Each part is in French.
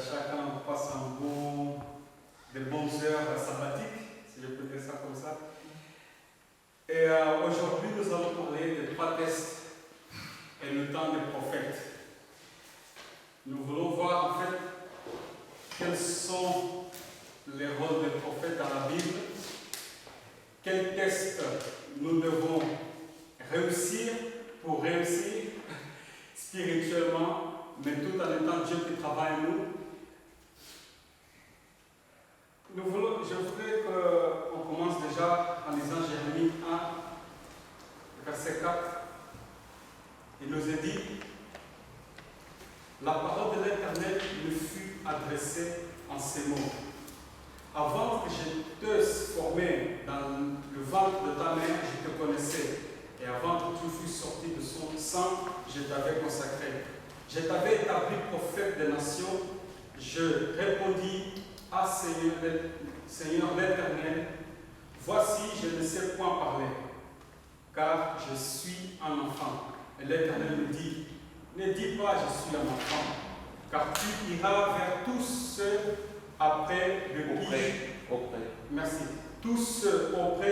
chacun passe de bonnes heures sabbatiques, si je peux dire ça comme ça. Et aujourd'hui, nous allons parler des 3 tests et le temps des prophètes. Nous voulons voir en fait quels sont les rôles des prophètes dans la Bible, quels tests nous devons réussir pour réussir spirituellement, mais tout en étant Dieu qui travaille en nous. Je voudrais qu'on commence déjà en lisant Jérémie 1, verset 4. Il nous est dit: la parole de l'Éternel me fut adressée en ces mots. Avant que je te formé dans le ventre de ta mère, je te connaissais. Et avant que tu fusses sorti de son sang, je t'avais consacré. Je t'avais établi prophète des nations. Je répondis à Seigneur l'Éternel: voici, je ne sais point parler, car je suis un enfant. Et l'Éternel me dit: ne dis pas je suis un enfant, car tu iras vers tous ceux auprès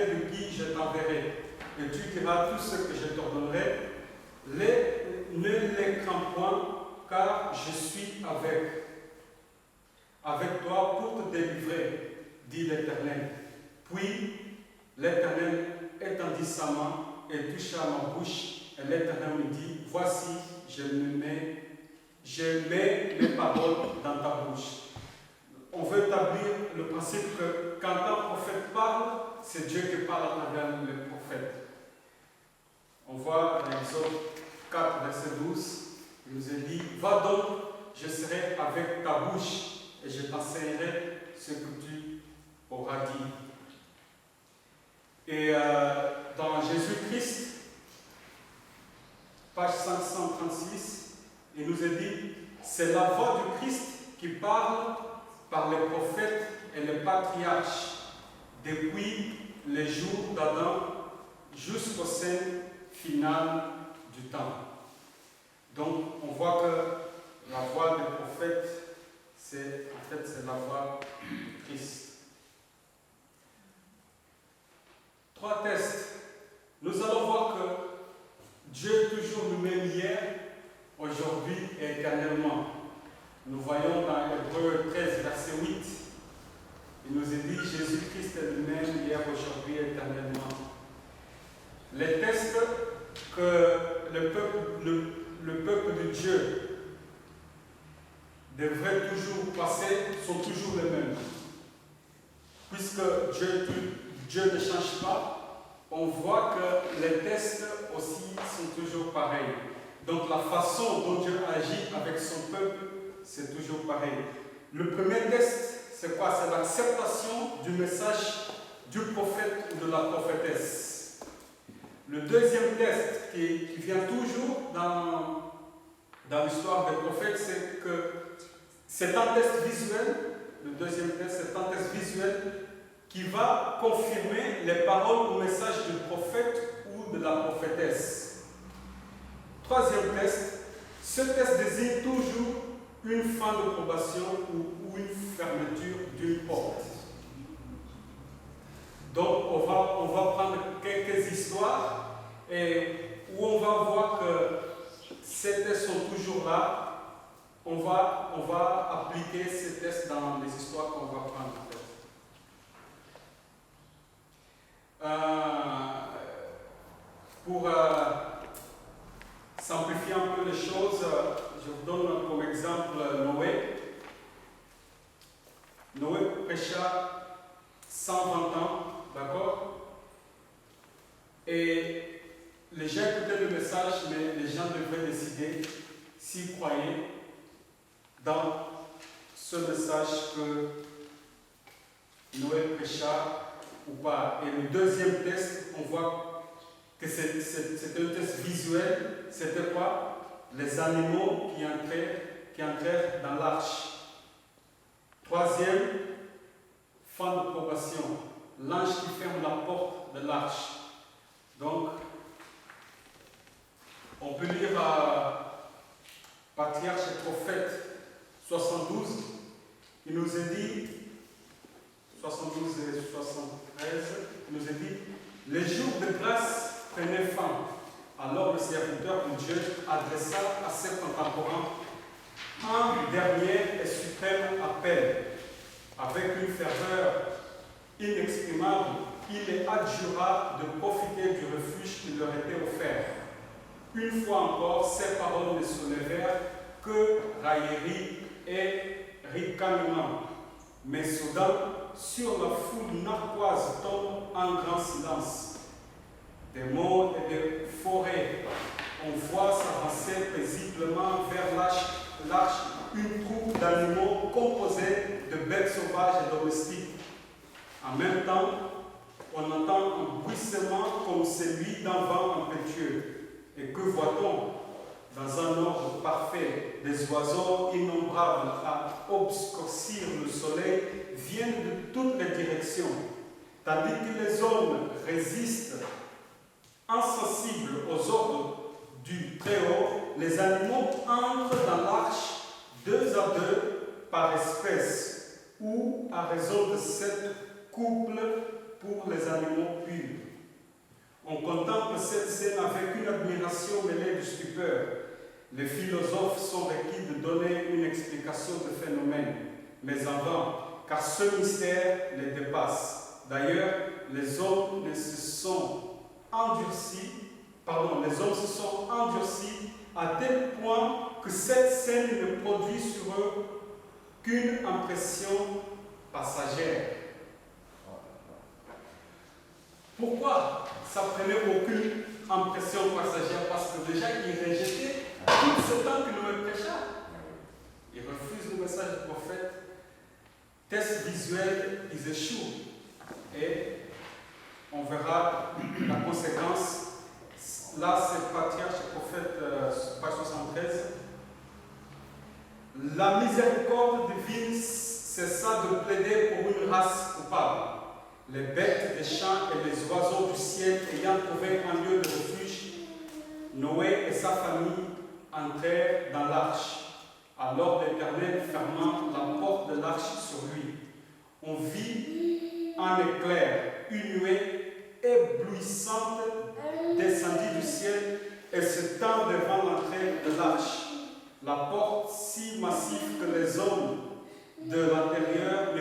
de qui je t'enverrai. Et tu diras tout ce que je t'ordonnerai. Ne les crains point, car je suis avec toi pour te délivrer, dit l'Éternel. Puis l'Éternel étendit sa main et toucha ma bouche. Et l'Éternel me dit: voici, je mets mes paroles dans ta bouche. On veut établir le principe que quand un prophète parle, c'est Dieu qui parle à travers le prophète. On voit dans Exode 4, verset 12, il nous est dit: va donc, je serai avec ta bouche et je t'enseignerai ce que tu auras dit. Et dans Jésus-Christ, page 536, il nous est dit: c'est la voix du Christ qui parle par les prophètes et les patriarches depuis les jours d'Adam jusqu'au scène finale du temps. Donc on voit que la voix des prophètes, c'est la voix du Christ. 3 tests. Nous allons voir que Dieu est toujours le même hier, aujourd'hui et éternellement. Nous voyons dans Hébreux 13, verset 8, il nous est dit: Jésus-Christ est le même hier, aujourd'hui et éternellement. Les tests que le peuple de Dieu devrait toujours passer sont toujours les mêmes. Puisque Dieu ne change pas, on voit que les tests aussi sont toujours pareils. Donc la façon dont Dieu agit avec son peuple, c'est toujours pareil. Le premier test, c'est quoi? C'est l'acceptation du message du prophète ou de la prophétesse. Le deuxième test qui vient toujours dans l'histoire des prophètes, c'est que c'est un test visuel. Le deuxième test, c'est un test visuel qui va confirmer les paroles ou messages du prophète ou de la prophétesse. Troisième test, ce test désigne toujours une fin de probation ou une fermeture d'une porte. Donc on va prendre quelques histoires où on va voir que ces tests sont toujours là. On va appliquer ces tests dans les histoires qu'on va prendre. Pour simplifier un peu les choses, je vous donne comme exemple Noé. Noé prêcha 120 ans, d'accord? Et les gens écoutaient le message, mais les gens devaient décider s'ils croyaient dans ce message que Noé prêcha ou pas. Et le deuxième test, on voit que c'était un test visuel. C'était quoi? Les animaux qui entrèrent dans l'arche. Troisième, fin de probation. L'ange qui ferme la porte de l'arche. Donc, on peut lire Patriarche et Prophète 72, Il nous est dit, 72 et 73, il nous est dit, les jours de grâce prenaient fin. Alors le serviteur de Dieu adressa à ses contemporains un dernier et suprême appel. Avec une ferveur inexprimable, il les adjura de profiter du refuge qui leur était offert. Une fois encore, ces paroles ne soulevèrent que raillerie et ricanement. Mais soudain, sur la foule narquoise tombe un grand silence. Des monts et des forêts, on voit s'avancer paisiblement vers l'arche une troupe d'animaux composée de bêtes sauvages et domestiques. En même temps, on entend un bruissement comme celui d'un vent impétueux. Et que voit-on? Dans un ordre parfait, des oiseaux innombrables à obscurcir le soleil viennent de toutes les directions. Tandis que les hommes résistent insensibles aux ordres du Très-Haut, les animaux entrent dans l'arche 2 à 2 par espèce, ou à raison de 7 couples pour les animaux purs. On contemple cette scène avec une admiration mêlée de stupeur. Les philosophes sont requis de donner une explication du phénomène, mais en vain, car ce mystère les dépasse. D'ailleurs, les hommes se sont endurcis à tel point que cette scène ne produit sur eux qu'une impression passagère. Pourquoi ça prenait aucune impression passagère? Parce que déjà, ils rejetaient tout ce temps que nous prêchons. Ils refusent le message du prophète. Test visuel, ils échouent. Et on verra la conséquence. Là, c'est Patriarche, prophète, page 73. La miséricorde divine cessa de plaider pour une race coupable. Les bêtes des champs et les oiseaux du ciel ayant trouvé un lieu de refuge, Noé et sa famille entrèrent dans l'arche. Alors l'Éternel ferma la porte de l'arche sur lui. On vit un éclair, une nuée éblouissante descendit du ciel et se tend devant l'entrée de l'arche. La porte si massive que les hommes de l'intérieur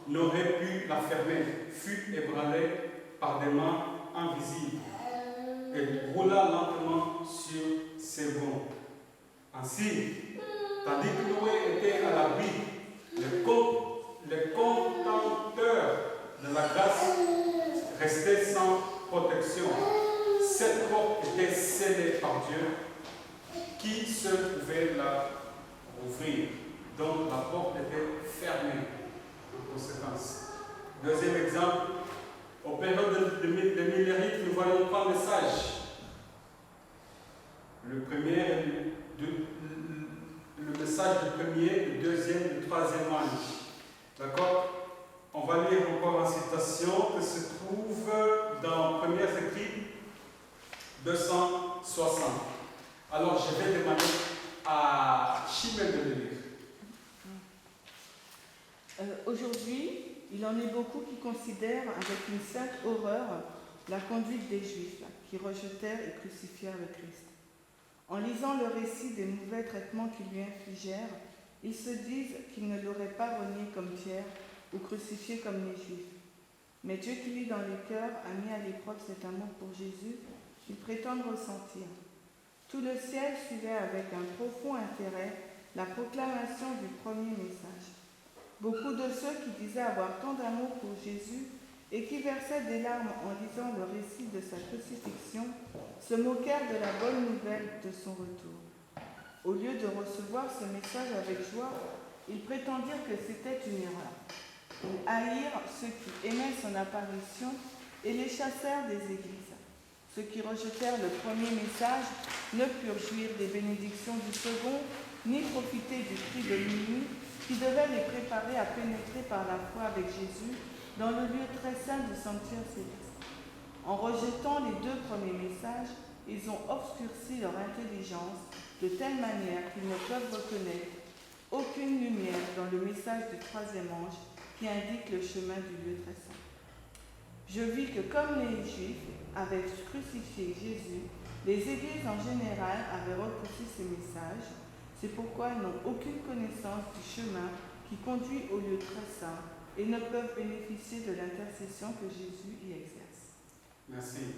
n'auraient pu la fermer, fut ébranlée par des mains invisibles et roula lentement sur ses gonds. Ainsi, tandis que Noé était à l'abri, les contempteurs de la grâce restaient sans protection. Cette porte était scellée par Dieu. Qui seul pouvait la ouvrir? Donc la porte était fermée en conséquence. Deuxième exemple, aux périodes de Millérite, nous voyons 3 messages. Le premier, le message du premier, le deuxième, le troisième ange. D'accord? On va lire encore en citation que se trouve dans Premières Écrits 260. Alors je vais demander à Chimel de le lire. Aujourd'hui, il en est beaucoup qui considèrent avec une sainte horreur la conduite des Juifs qui rejetèrent et crucifièrent le Christ. En lisant le récit des mauvais traitements qu'ils lui infligèrent, ils se disent qu'ils ne l'auraient pas renié comme Pierre ou crucifié comme les Juifs. Mais Dieu qui lit dans les cœurs a mis à l'épreuve cet amour pour Jésus qu'ils prétendent ressentir. Tout le ciel suivait avec un profond intérêt la proclamation du premier message. Beaucoup de ceux qui disaient avoir tant d'amour pour Jésus et qui versaient des larmes en lisant le récit de sa crucifixion se moquèrent de la bonne nouvelle de son retour. Au lieu de recevoir ce message avec joie, ils prétendirent que c'était une erreur. Ils haïrent ceux qui aimaient son apparition et les chassèrent des églises. Ceux qui rejetèrent le premier message ne purent jouir des bénédictions du second, ni profiter du cri de minuit qui devait les préparer à pénétrer par la foi avec Jésus dans le lieu très saint du sanctuaire céleste. En rejetant les 2 premiers messages, ils ont obscurci leur intelligence de telle manière qu'ils ne peuvent reconnaître aucune lumière dans le message du troisième ange qui indique le chemin du lieu très saint. Je vis que comme les Juifs avaient crucifié Jésus, les églises en général avaient repoussé ces messages. C'est pourquoi elles n'ont aucune connaissance du chemin qui conduit au lieu très saint et ne peuvent bénéficier de l'intercession que Jésus y exerce. Merci.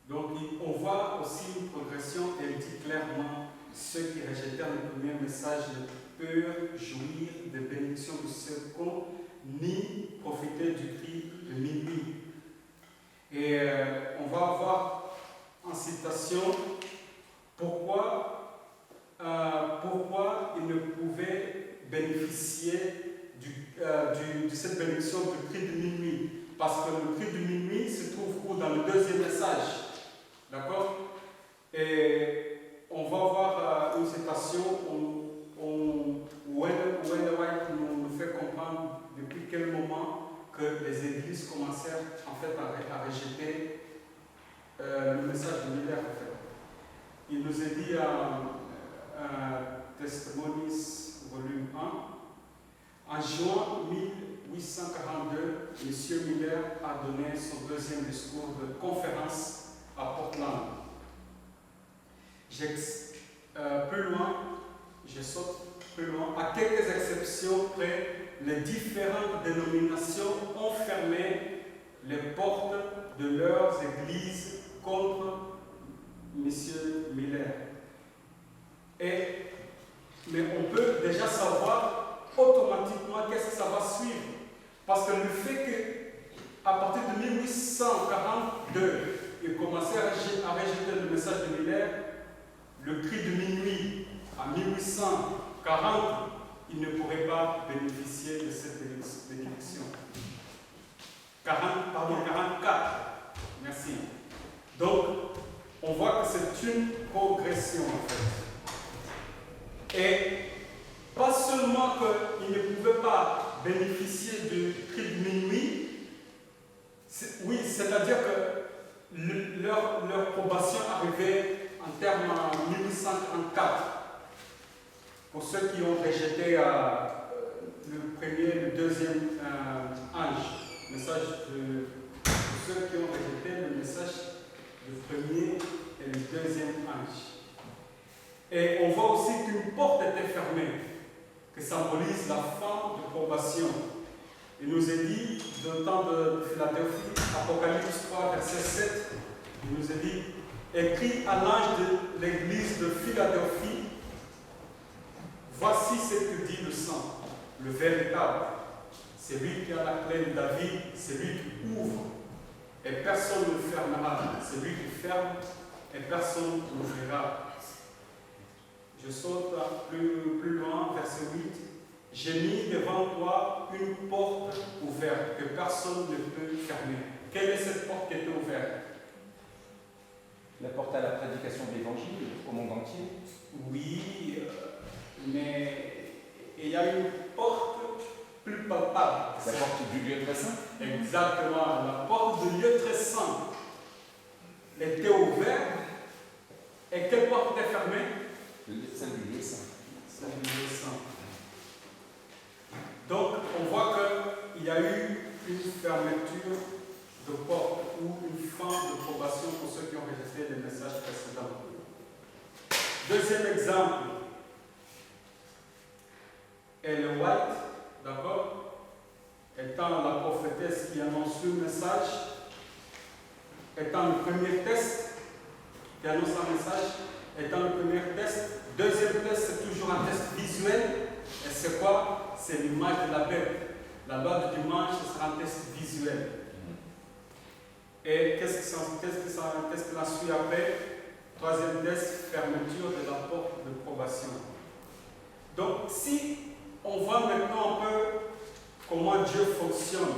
Donc, on voit aussi une progression. Elle dit clairement ceux qui rejetèrent le premier message ne peuvent jouir des bénédictions du second ni profiter du cri de minuit. Et on va voir en citation pourquoi ils ne pouvaient bénéficier de cette bénédiction du cri de minuit. Parce que le cri de minuit se trouve où? Dans le deuxième message. D'accord? Et on va voir une citation où Ellen White nous fait comprendre depuis quel moment que les églises commencèrent en fait à rejeter le message de Miller. En fait. Il nous est dit à Testimonies, volume 1, en juin 1842, M. Miller a donné son deuxième discours de conférence à Portland. Je saute plus loin. À quelques exceptions près, les différentes dénominations ont fermé les portes de leurs églises contre M. Miller. Mais on peut déjà savoir automatiquement qu'est-ce que ça va suivre. Parce que le fait qu'à partir de 1842, il commençait à rejeter le message de Miller, le cri de minuit, en 1840, il ne pourrait pas bénéficier de cette bénédiction. 44. Merci. Donc, on voit que c'est une progression en fait. Et pas seulement qu'ils ne pouvaient pas bénéficier du cri de minuit, oui, c'est-à-dire que leur probation arrivait en termes en 1834. Pour ceux qui ont rejeté le premier et le deuxième ange, pour ceux qui ont rejeté le message du premier et du deuxième ange. Et on voit aussi qu'une porte était fermée, qui symbolise la fin de probation. Il nous est dit, dans le temps de Philadelphie, Apocalypse 3, verset 7, il nous est dit, écrit à l'ange de l'église de Philadelphie, voici ce que dit le saint, le véritable. C'est lui qui a la clé de David, c'est lui qui ouvre, et personne ne fermera. C'est lui qui ferme, et personne n'ouvrira. Je saute plus loin, verset 8. J'ai mis devant toi une porte ouverte que personne ne peut fermer. Quelle est cette porte qui était ouverte? La porte à la prédication de l'évangile au monde entier. Oui, mais il y a une porte plus palpable. La porte du lieu très saint. Exactement, la porte du lieu très saint était ouverte. Et quelle porte était fermée? Celle du lieu saint. Celle du lieu saint. Donc, on voit qu'il y a eu une fermeture de porte ou une fin de probation pour ceux qui ont rejeté les messages précédents. Deuxième exemple, Ellen White, d'accord, étant la prophétesse qui annonce le message, étant le premier test qui annonce un message, étant le premier test. Deuxième test, c'est toujours un test visuel. Et c'est quoi? C'est l'image de la bête. La loi du dimanche, ce sera un test visuel. Et qu'est-ce que la suit après? Troisième test, fermeture de la porte de probation. Donc, si on voit maintenant un peu comment Dieu fonctionne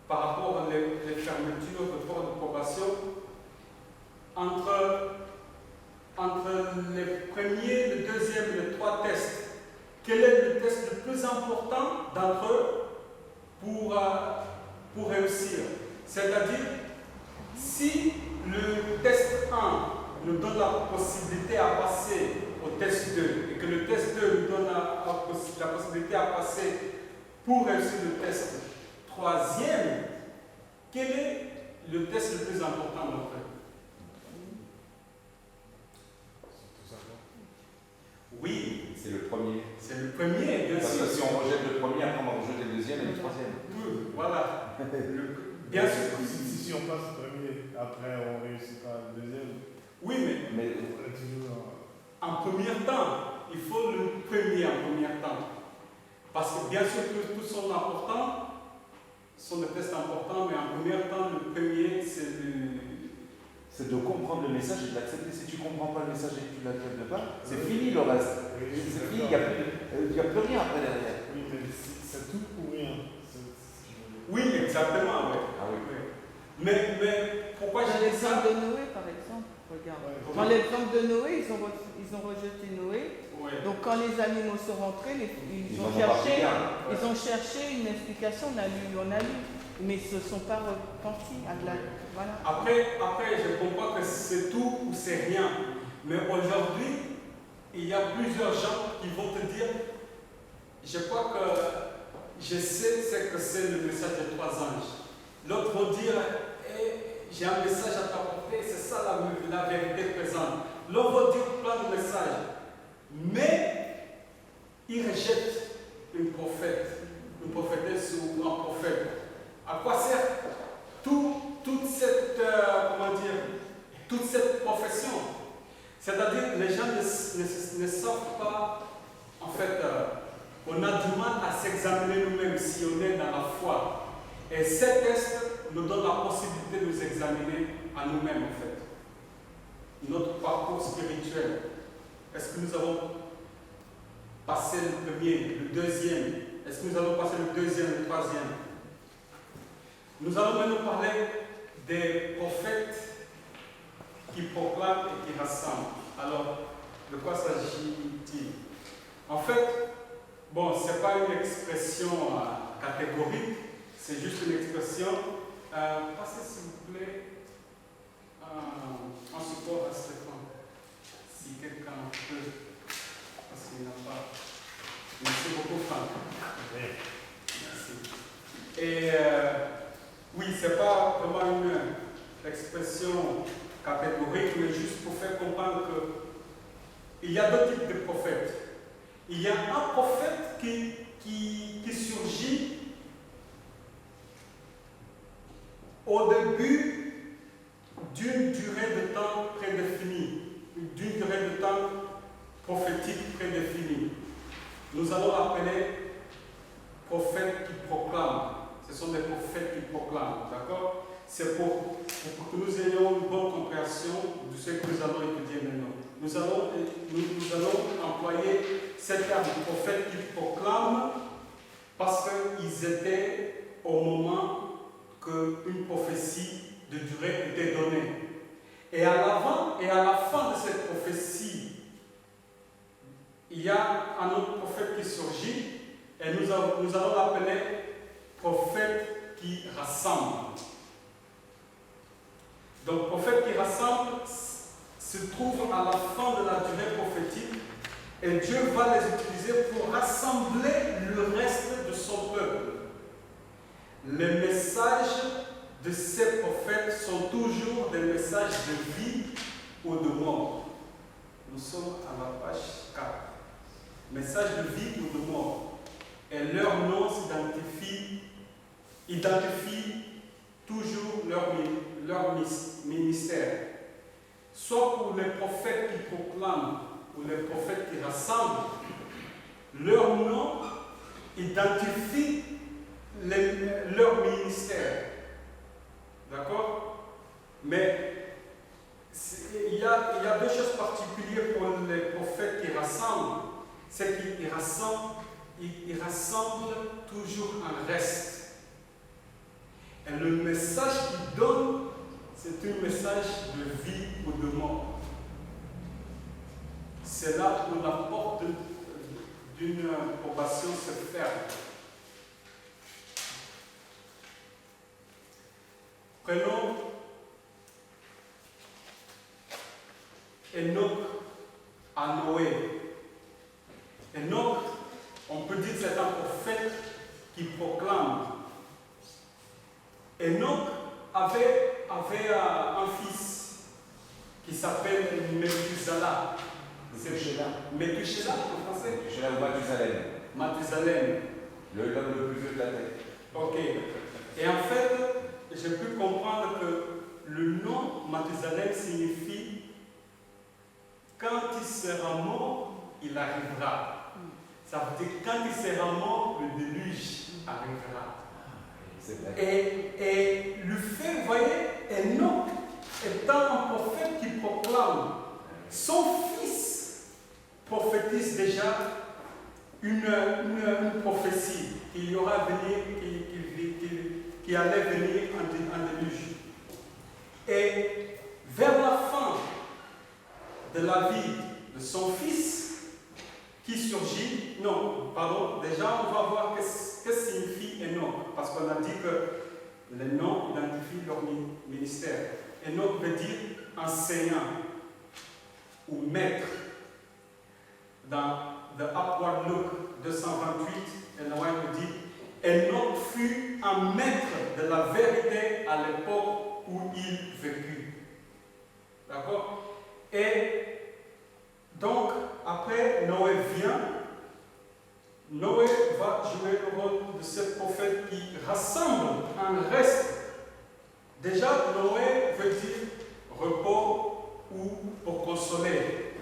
par rapport aux fermetures de porte de probation, entre le premier, le deuxième et le trois tests, quel est le test le plus important d'entre eux pour réussir? C'est-à-dire, si le test 1 nous donne la possibilité à passer au test 2 et que le test 2 nous donne la possibilité à passer pour réussir le test troisième, quel est le test le plus important d'entre eux? Oui, C'est le premier. c'est le premier, bien Parce sûr. que si on rejette le premier, après on va rejeter le deuxième et le troisième. Voilà. Bien sûr. Si on passe le premier, après on ne réussit pas le deuxième, Oui, mais on est toujours. en premier temps, il faut le premier en premier temps. Parce que bien sûr que tous sont importants, sont des tests importants, mais en premier temps, le premier, c'est C'est de comprendre le message et de l'accepter. Si tu ne comprends pas le message et que tu ne l'acceptes pas, c'est fini le reste. C'est fini, il n'y a plus rien après derrière. Oui, mais c'est tout ou rien. Oui, exactement, oui. Ah oui. Mais pourquoi Dans j'ai dit ça? l'exemple de Noé, par exemple, regarde. Ouais. Dans l'exemple de Noé, ils ont rejeté Noé. Ouais. Donc quand les animaux sont rentrés, ils ont cherché une explication, on a lu, mais ils ne se sont pas repentis. Voilà. Après, je comprends que c'est tout ou c'est rien. Mais aujourd'hui, il y a plusieurs gens qui vont te dire, je crois que je sais ce que c'est le message des trois anges. L'autre va dire, j'ai un message à t'apporter, c'est ça la vérité présente. L'autre va dire plein de messages. Mais il rejette une prophétesse ou un prophète. À quoi sert toute cette profession? C'est-à-dire les gens ne savent pas, en fait, on a du mal à s'examiner nous-mêmes si on est dans la foi. Et ces tests nous donnent la possibilité de nous examiner à nous-mêmes, en fait. Notre parcours spirituel. Est-ce que nous avons passé le premier, le deuxième? Est-ce que nous allons passer le deuxième, le troisième? Nous allons maintenant parler des prophètes qui proclament et qui rassemblent. Alors, de quoi s'agit-il? En fait, bon, ce n'est pas une expression catégorique, c'est juste une expression. Passez s'il vous plaît en support à Stéphane. Si quelqu'un peut, parce qu'il n'a pas. Merci beaucoup, Franck. Merci. Et oui, ce n'est pas vraiment une expression catégorique, mais juste pour faire comprendre qu'il y a deux types de prophètes. Il y a un prophète qui surgit au début d'une durée de temps prédéfinie, d'une durée de temps prophétique prédéfinie. Nous allons l'appeler prophète qui proclame. Ce sont des prophètes qui proclament, d'accord? C'est pour que nous ayons une bonne compréhension de ce que nous allons étudier maintenant. Nous allons employer cette terme de prophète qui proclame parce qu'ils étaient au moment qu'une prophétie de durée était donnée. Et à l'avant et à la fin de cette prophétie, il y a un autre prophète qui surgit et nous allons l'appeler prophète qui rassemble. Donc, prophète qui rassemble se trouve à la fin de la durée prophétique et Dieu va les utiliser pour rassembler le reste de son peuple. Les messages de ces prophètes sont toujours des messages de vie ou de mort. Nous sommes à la page 4. Messages de vie ou de mort. Et leur nom identifie toujours leur ministère. Soit pour les prophètes qui proclament ou les prophètes qui rassemblent, leur nom identifie leur ministère. D'accord? Mais il y a deux choses particulières pour les prophètes qui rassemblent. C'est qu'ils rassemblent toujours un reste. Et le message qu'ils donnent, c'est un message de vie ou de mort. C'est là où la porte d'une probation se ferme. Prenons Enoch à Noé. Enoch, on peut dire que c'est un prophète qui proclame. Enoch avait un fils qui s'appelle Methuselah. Methuselah en français? Methuselah ou Mathusalem. Mathusalem. L'homme le plus vieux de la terre. Ok. Et en fait, j'ai pu comprendre que le nom Mathusalem signifie quand il sera mort, il arrivera. Ça veut dire quand il sera mort, le déluge arrivera. C'est vrai. Et le fait, vous voyez, Enoch étant un prophète qui proclame, son fils prophétise déjà une prophétie qu'il y aura venir, qui allait venir en déluge. Et vers la fin de la vie de son fils, qui surgit, déjà on va voir qu'est-ce que signifie Enoch, parce qu'on a dit que les noms identifient leur ministère. Enoch veut dire enseignant ou maître. Dans The Upward Look 228, Enoch dit Enoch fut un maître de la vérité à l'époque où il vécut. D'accord? Et donc, après, Noé vient. Noé va jouer le rôle de ce prophète qui rassemble un reste. Déjà, Noé veut dire repos ou pour consoler.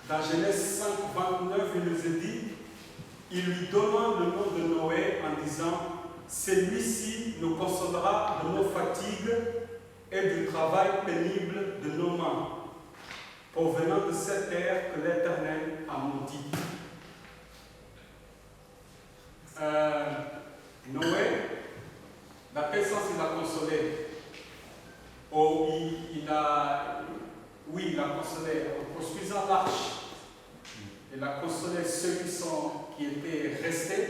Dans Genèse 5, 29, il nous est dit, il lui donna le nom de Noé en disant, celui-ci nous consolera de nos fatigues et du travail pénible de nos mains, provenant de cette terre que l'Éternel a maudite. Noé, dans quel sens il a consolé? Oh, il a consolé en construisant l'arche. Il a consolé ceux qui étaient restés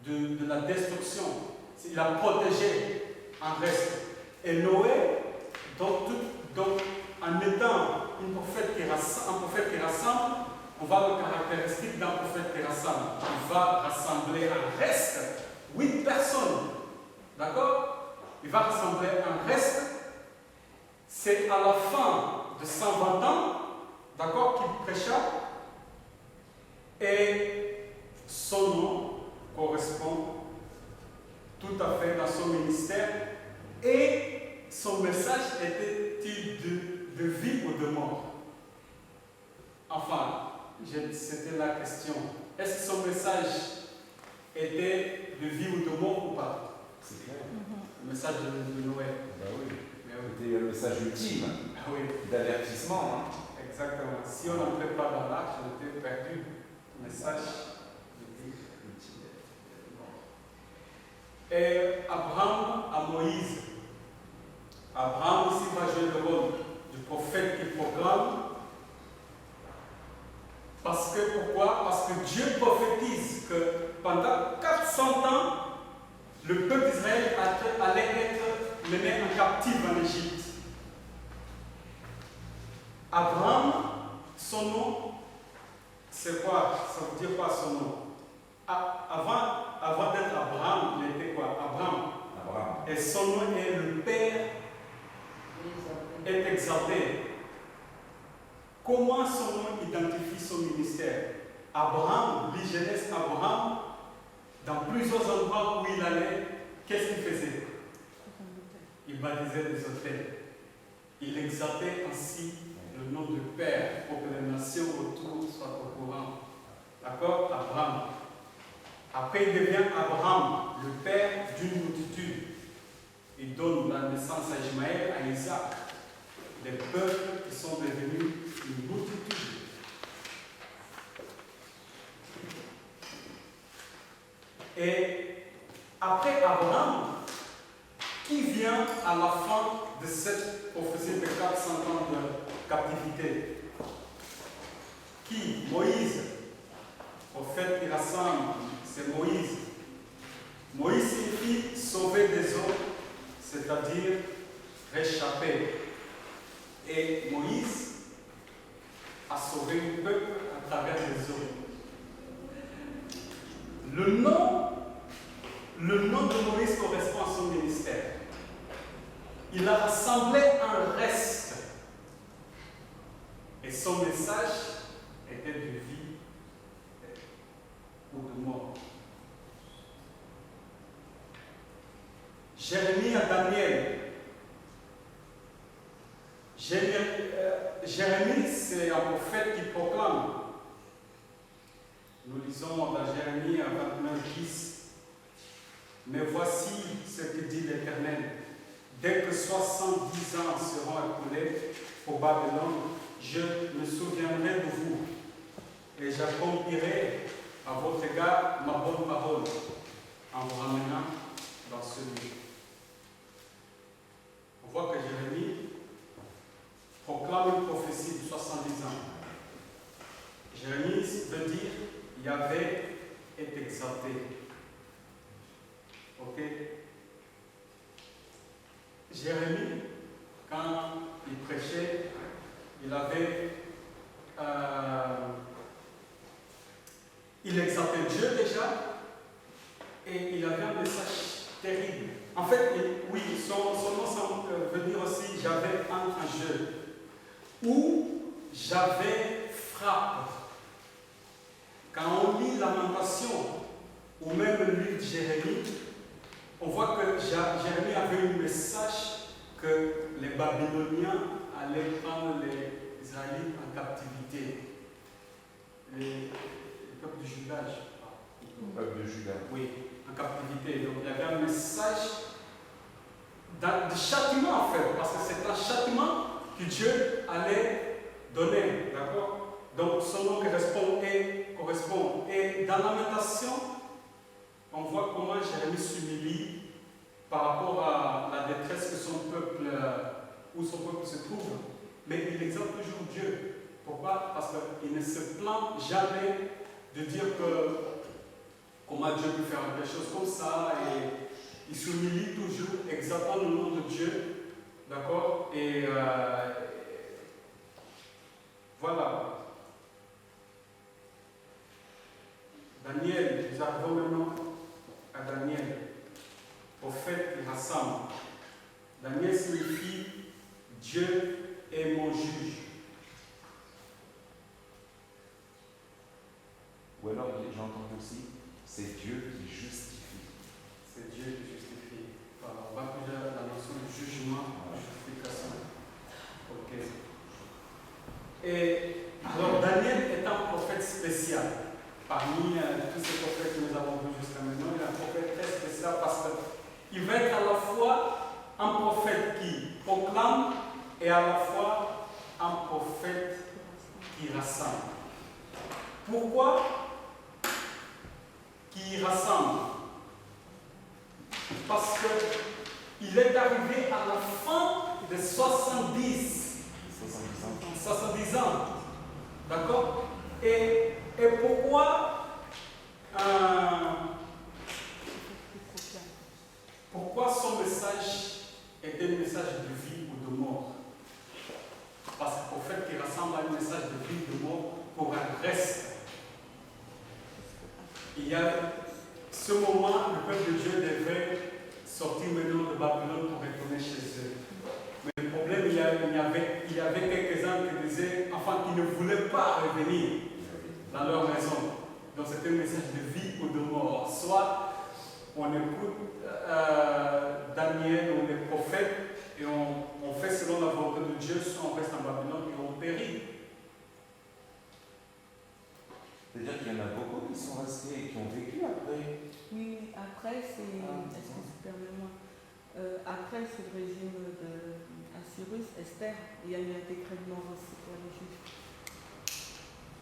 de la destruction. Il a protégé un reste. Et Noé, donc en étant un prophète qui rassemble, on voit le caractéristique d'un prophète qui rassemble. Il va rassembler un reste, 8 personnes. D'accord? Il va rassembler un reste. C'est à la fin de 120 ans, d'accord, qu'il prêcha. Et son nom correspond tout à fait dans son ministère. Et son message était-il de vie ou de mort? Enfin, c'était la question. Est-ce que son message était de vie ou de mort ou pas? C'est clair. Le message de Noé. Ben oui. C'était le message ultime d'avertissement. Hein. Exactement. Si on n'entrait pas dans l'arche, on était perdu. Le message de vie ultime. Et Abraham à Moïse. Abraham aussi va jouer le rôle du prophète qui proclame. Pourquoi? Parce que Dieu prophétise que pendant 400 ans, le peuple d'Israël allait être mené en captif en Égypte. Abraham, son nom, c'est quoi? Ça veut dire quoi son nom? Avant d'être Abraham, il était quoi? Abraham. Et son nom est le Père est exalté. Comment son nom identifie son ministère? Abraham, lit Genèse, Abraham, dans plusieurs endroits où il allait, qu'est-ce qu'il faisait? Il baptisait des autels. Il exaltait ainsi le nom du Père pour que les nations autour soient au courant. D'accord? Abraham. Après, il devient Abraham, le père d'une multitude. Il donne la naissance à Ismaël, à Isaac. Les peuples qui sont devenus une multitude. Et après Abraham, qui vient à la fin de cette prophétie de 400 ans de captivité? Qui? Moïse. Prophète qui rassemble, c'est Moïse. Moïse signifie sauver des eaux, c'est-à-dire réchapper. Et Moïse a sauvé le peuple à travers les eaux. Le nom de Moïse correspond à son ministère. Il a rassemblé un reste. Et son message était de vie ou de mort. Jérémie à Daniel. Jérémie, c'est un prophète qui proclame. Nous lisons dans Jérémie à 29:10. Mais voici ce que dit l'Éternel. Dès que 70 ans seront écoulés pour Babylone, je me souviendrai de vous et j'accomplirai à votre égard ma bonne parole en vous ramenant dans ce lieu. On voit que Jérémie proclame une prophétie de 70 ans. Jérémie veut dire Yahvé est exalté. Ok? Jérémie, quand il prêchait, il exaltait Dieu déjà et il avait un message terrible. En fait, oui, son nom veut dire aussi j'avais un jeu ou j'avais frappe. Quand on lit Lamentation ou même le livre de Jérémie, on voit que Jérémie avait un message que les Babyloniens allaient prendre les Israélites en captivité. Le peuple de Juda, je crois. Le peuple de Juda. Oui, en captivité. Donc il y avait un message de châtiment en fait, parce que c'est un châtiment que Dieu allait donner. D'accord? Donc son nom correspond. Et dans Lamentation, on voit comment Jérémie s'humilie par rapport à la détresse que son peuple, où son peuple se trouve. Mais il exalte toujours Dieu. Pourquoi? Parce qu'il ne se plaint jamais de dire que comment Dieu peut faire des choses comme ça. Et il s'humilie toujours, exaltant le nom de Dieu. D'accord? Et voilà. Daniel, nous arrivons maintenant à Daniel, prophète qui rassemble. Daniel signifie Dieu est mon juge. Ou alors j'entends aussi, c'est Dieu qui justifie. C'est Dieu qui justifie. Alors, on va plus dans la notion de jugement, de justification. Ok. Et alors Daniel est un prophète spécial. Parmi tous ces prophètes que nous avons vus jusqu'à maintenant, il est un prophète très spécial parce qu'il va être à la fois un prophète qui proclame et à la fois un prophète qui rassemble. Pourquoi qui rassemble? Parce qu'il est arrivé à la fin de 70 ans. D'accord? Et pourquoi son message était un message de vie ou de mort? Parce que le prophète qui rassemble un message de vie ou de mort pour un reste. Il y a ce moment, le peuple de Dieu devait sortir maintenant de Babylone pour retourner chez eux. Mais le problème, il y avait quelques-uns qui disaient, enfin, qui ne voulaient pas revenir dans leur maison. Donc c'était un message de vie ou de mort. Soit on écoute Daniel ou les prophètes et on fait selon la volonté de Dieu, soit on reste en Babylone et on périt. C'est-à-dire qu'il y en a beaucoup qui sont restés et qui ont vécu après. Oui, après, c'est. Est-ce que c'est permet-moi après, c'est le régime d'Assyrus, Esther. Il y a eu un décret de mort aussi pour les Juifs.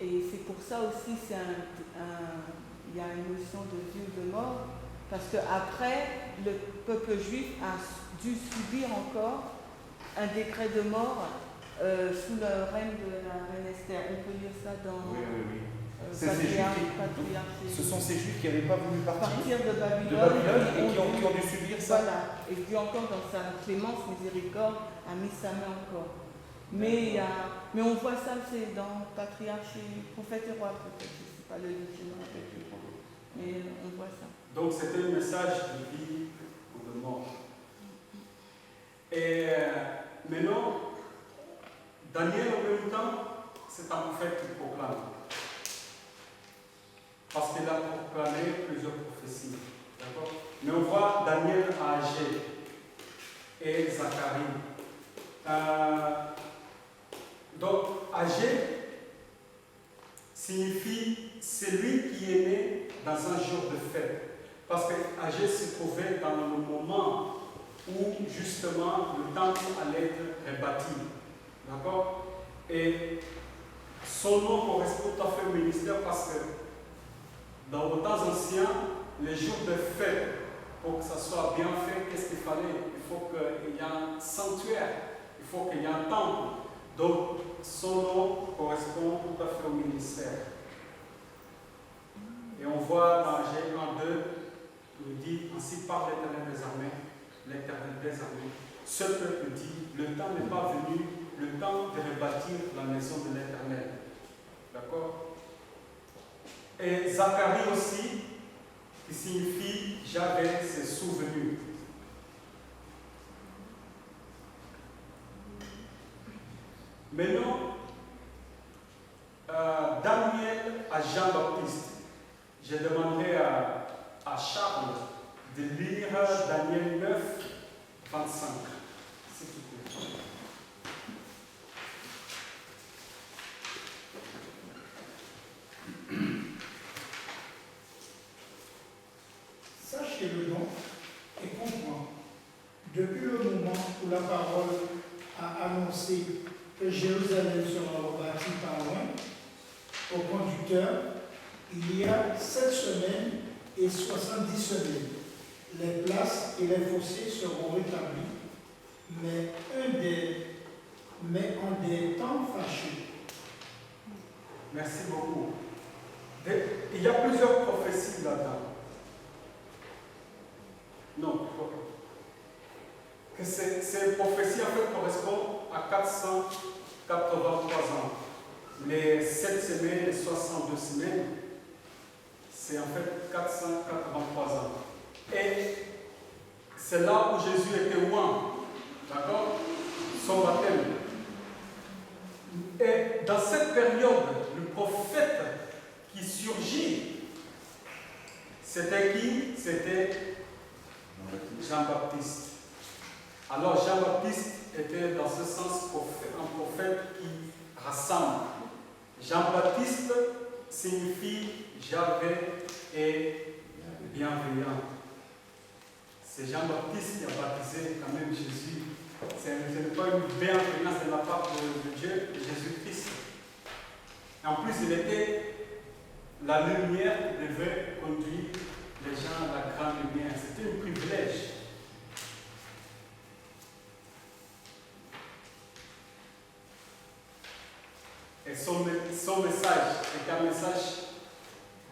Et c'est pour ça aussi il y a une notion de vie ou de mort. Parce qu'après, le peuple juif a dû subir encore un décret de mort sous le règne de la reine Esther. On peut lire ça dans. Oui. Patriarche. Ce sont ces juifs qui n'avaient pas voulu partir De Babylone et qui ont dû subir ça. Voilà. Et Dieu encore dans sa clémence, miséricorde, a mis sa main encore. Mais, mais on voit ça, c'est dans Patriarche et Prophète et Roi, peut-être. Je ne sais pas le livre, mais on voit ça. Donc c'était un message de vie ou de mort. Et maintenant, Daniel en même temps, c'est un prophète qui proclame. Parce qu'il a proclamé plusieurs prophéties. D'accord? Mais on voit Daniel à Agé et Zacharie. Donc, Agé signifie celui qui est né dans un jour de fête. Parce que Agé se trouvait dans le moment où justement le temple allait être rebâti. D'accord? Et son nom correspond tout à fait au ministère parce que dans les temps anciens, les jours de fête, pour que ça soit bien fait, qu'est-ce qu'il fallait? Il faut qu'il y ait un sanctuaire, il faut qu'il y ait un temple. Donc, son nom correspond tout à fait au ministère. Et on voit dans Agé 1:2, il dit, ainsi parle l'Éternel des armées, l'Éternel des armées. Ce peuple dit, le temps n'est pas venu, le temps de rebâtir la maison de l'Éternel. D'accord? Et Zacharie aussi, qui signifie J'avais ses souvenirs. Maintenant, Daniel à Jean-Baptiste. Je demanderai à Charles de lire Daniel 9, 25. S'il vous plaît. Sachez-le donc et comprends. Depuis le moment où la parole a annoncé que Jérusalem sera rebâtie par loin, au conducteur, il y a 7 semaines et 70 semaines. Les places et les fossés seront rétablis, mais en des temps fâcheux. Merci beaucoup. Il y a plusieurs prophéties là-dedans. Non, que ces prophéties en fait correspondent à 483 ans. Les 7 semaines et 62 semaines, c'est en fait 483 ans. Et c'est là où Jésus était loin, d'accord? Son baptême. Et dans cette période, le prophète qui surgit, c'était qui? C'était Jean-Baptiste. Alors Jean-Baptiste était dans ce sens un prophète qui rassemble. Jean-Baptiste signifie Javé et bienveillant. C'est Jean-Baptiste qui a baptisé quand même Jésus. Ce n'est pas une bienveillance de la part de Dieu, de Jésus-Christ. En plus, il était la lumière qui devait conduire les gens à la grande lumière. C'était un privilège. Et son message est un message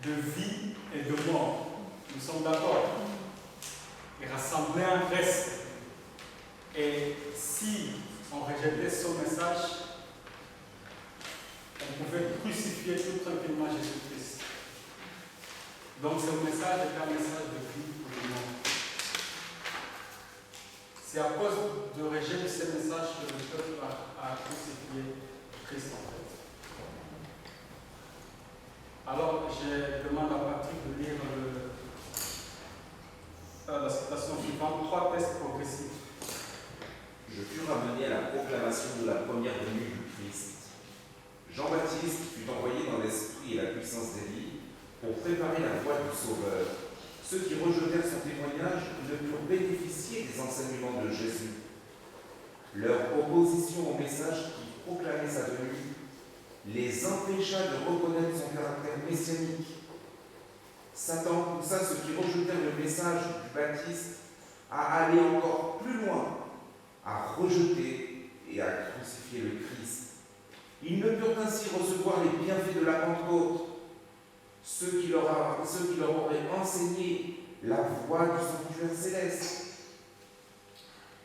de vie et de mort. Nous sommes d'accord. Il rassemblait un reste. Et si on rejetait son message, on pouvait crucifier tout tranquillement Jésus-Christ. Donc ce message est un message de vie et de mort. C'est à cause de rejeter ce message que le peuple a crucifié Christ en fait. Alors, je demande à Patrick de lire la citation suivante, 3 tests progressifs. Je fus ramené à la proclamation de la première venue du Christ. Jean-Baptiste fut envoyé dans l'esprit et la puissance d'Élie pour préparer la voie du Sauveur. Ceux qui rejetèrent son témoignage ne purent bénéficier des enseignements de Jésus. Leur opposition au message qui proclamait sa venue les empêcha de reconnaître son caractère messianique. Satan poussa ceux qui rejetèrent le message du Baptiste à aller encore plus loin, à rejeter et à crucifier le Christ. Ils ne purent ainsi recevoir les bienfaits de la Pentecôte, ceux qui leur auraient enseigné la voie du sanctuaire céleste.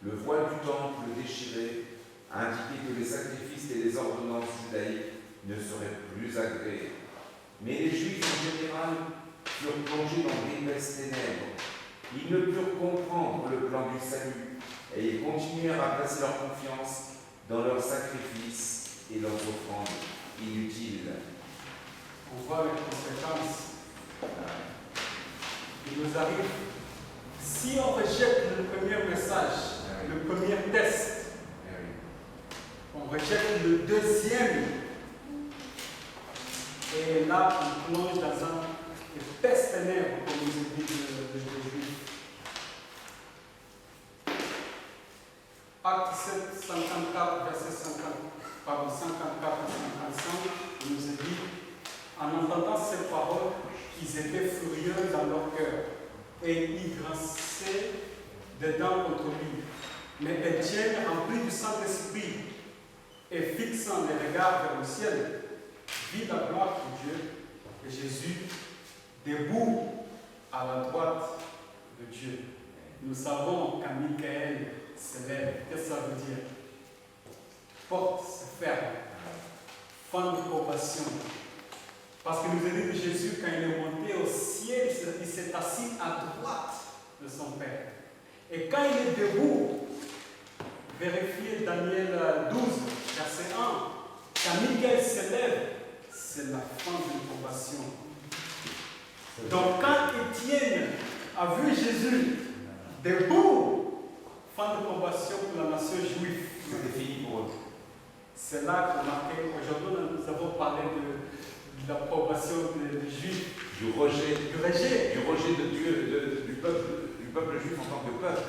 Le voile du temple déchiré a indiqué que les sacrifices et les ordonnances judaïques ne seraient plus agréés. Mais les Juifs en général furent plongés dans d'épaisses ténèbres. Ils ne purent comprendre le plan du salut et ils continuèrent à placer leur confiance dans leurs sacrifices et leurs offrandes inutiles. On voit les conséquences. Il nous arrive, si on rejette le premier message, le premier test, on rejette le deuxième, et là on plonge dans un épaisse ténèbre, comme nous dit le Juif. Acte 7, 54, verset 54 à 55, il nous est dit, en entendant ces paroles, qu'ils étaient furieux dans leur cœur et ils grinçaient des dents contre lui. Mais Étienne, rempli du Saint-Esprit et fixant les regards vers le ciel, vit la gloire de Dieu et Jésus debout à la droite de Dieu. Nous savons qu'un Michael s'élève. Qu'est-ce que ça veut dire? Porte se ferme. Fin de probation. Parce que nous a dit que Jésus, quand il est monté au ciel, il s'est assis à droite de son Père. Et quand il est debout, vérifiez Daniel 12, verset 1, quand Michael s'élève, c'est la fin d'une probation. Donc quand Étienne a vu Jésus debout, fin de probation pour la nation juive. C'était fini pour eux. C'est là qu'on marquait, aujourd'hui nous avons parlé de l'approbation des Juifs. Du rejet De Dieu, du peuple juif en tant que peuple,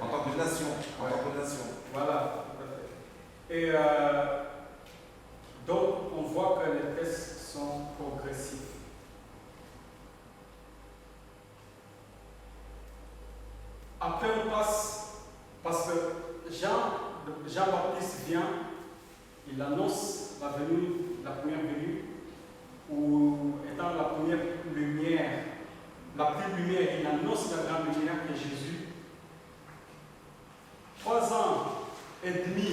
en tant que nation, Voilà, tout à fait. Et donc, on voit que les tests sont progressifs. Après, on passe, parce que Jean-Baptiste vient, il annonce la première venue, ou étant la première lumière, la plus lumière, il annonce la grande lumière qui est Jésus. 3 ans et demi,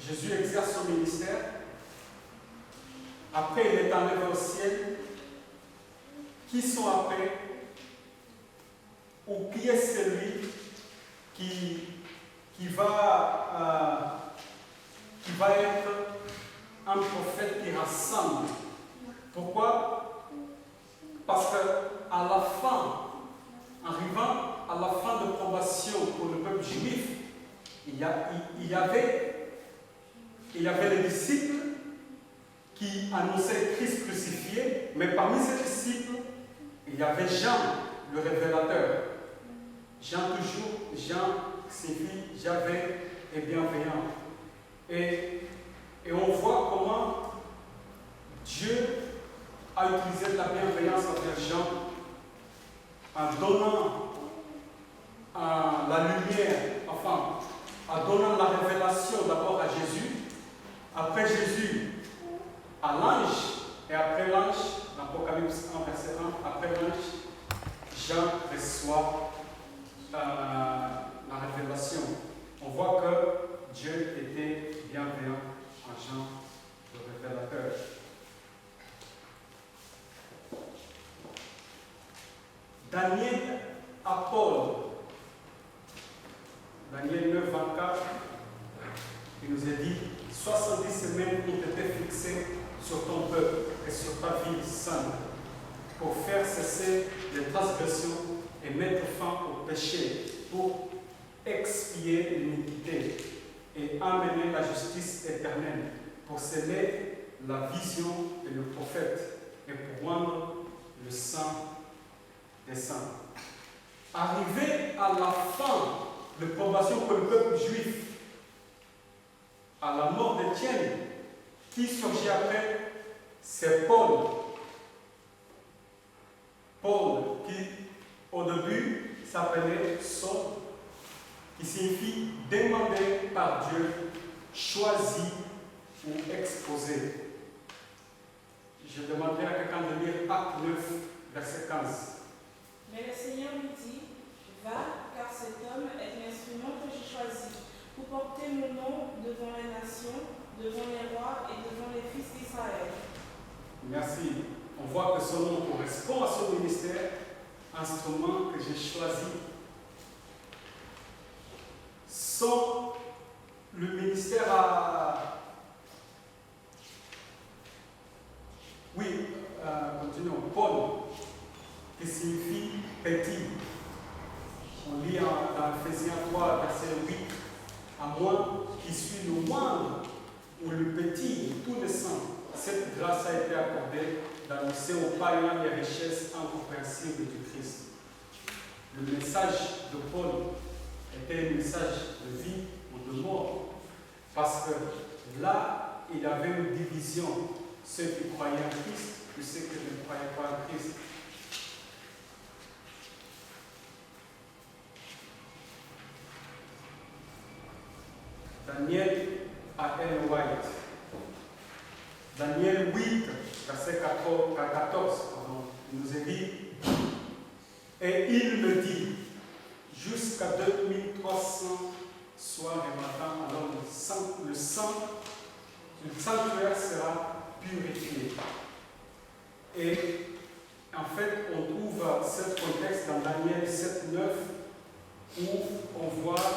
Jésus exerce son ministère. Après, il est enlevé au ciel. Qui sont après? Ou qui est celui qui va être un prophète qui rassemble? Pourquoi? Parce qu'à la fin, arrivant à la fin de probation pour le peuple juif, il y avait les disciples qui annonçaient Christ crucifié, mais parmi ces disciples, il y avait Jean, le révélateur. Jean signifie Javé et bienveillant. Et on voit comment Dieu a utilisé la bienveillance envers Jean en donnant la lumière, en donnant la révélation d'abord à Jésus, après Jésus à l'ange, et après l'ange, l'Apocalypse 1, verset 1, après l'ange, Jean reçoit la révélation. On voit que Dieu était bienveillant en Jean, le révélateur. Daniel à Paul, Daniel 9, 24, il nous a dit 70 semaines ont été fixées sur ton peuple et sur ta ville sainte pour faire cesser les transgressions et mettre fin au péché, pour expier l'iniquité et amener la justice éternelle, pour sceller la vision et le prophète et pour rendre le saint des saints. Arrivé à la fin de probation pour le peuple juif, à la mort d'Étienne, qui surgit après? C'est Paul. Paul, qui au début s'appelait Saul, qui signifie demandé par Dieu, choisi ou exposé. Je demanderai à quelqu'un de lire Acte 9, verset 15. Mais le Seigneur lui dit, va, car cet homme est l'instrument que j'ai choisi pour porter mon nom devant les nations, devant les rois et devant les fils d'Israël. Merci. On voit que son nom correspond à son ministère, instrument que j'ai choisi. Sans le ministère à... Oui, continuons. Paul, qui signifie petit. On lit dans Ephésiens 3, verset 8. À moi qui suis le moindre ou le petit de tous les saints, cette grâce a été accordée d'annoncer aux païens les richesses incompréhensibles du Christ. Le message de Paul était un message de vie ou de mort, parce que là, il avait une division, ceux qui croyaient en Christ et ceux qui ne croyaient pas en Christ. Daniel A. N. White. Daniel 8, verset 14, il nous est dit, et il me dit, jusqu'à 2300 soirs et matin, alors le sanctuaire sera purifié. Et en fait, on trouve ce contexte dans Daniel 7, 9, où on voit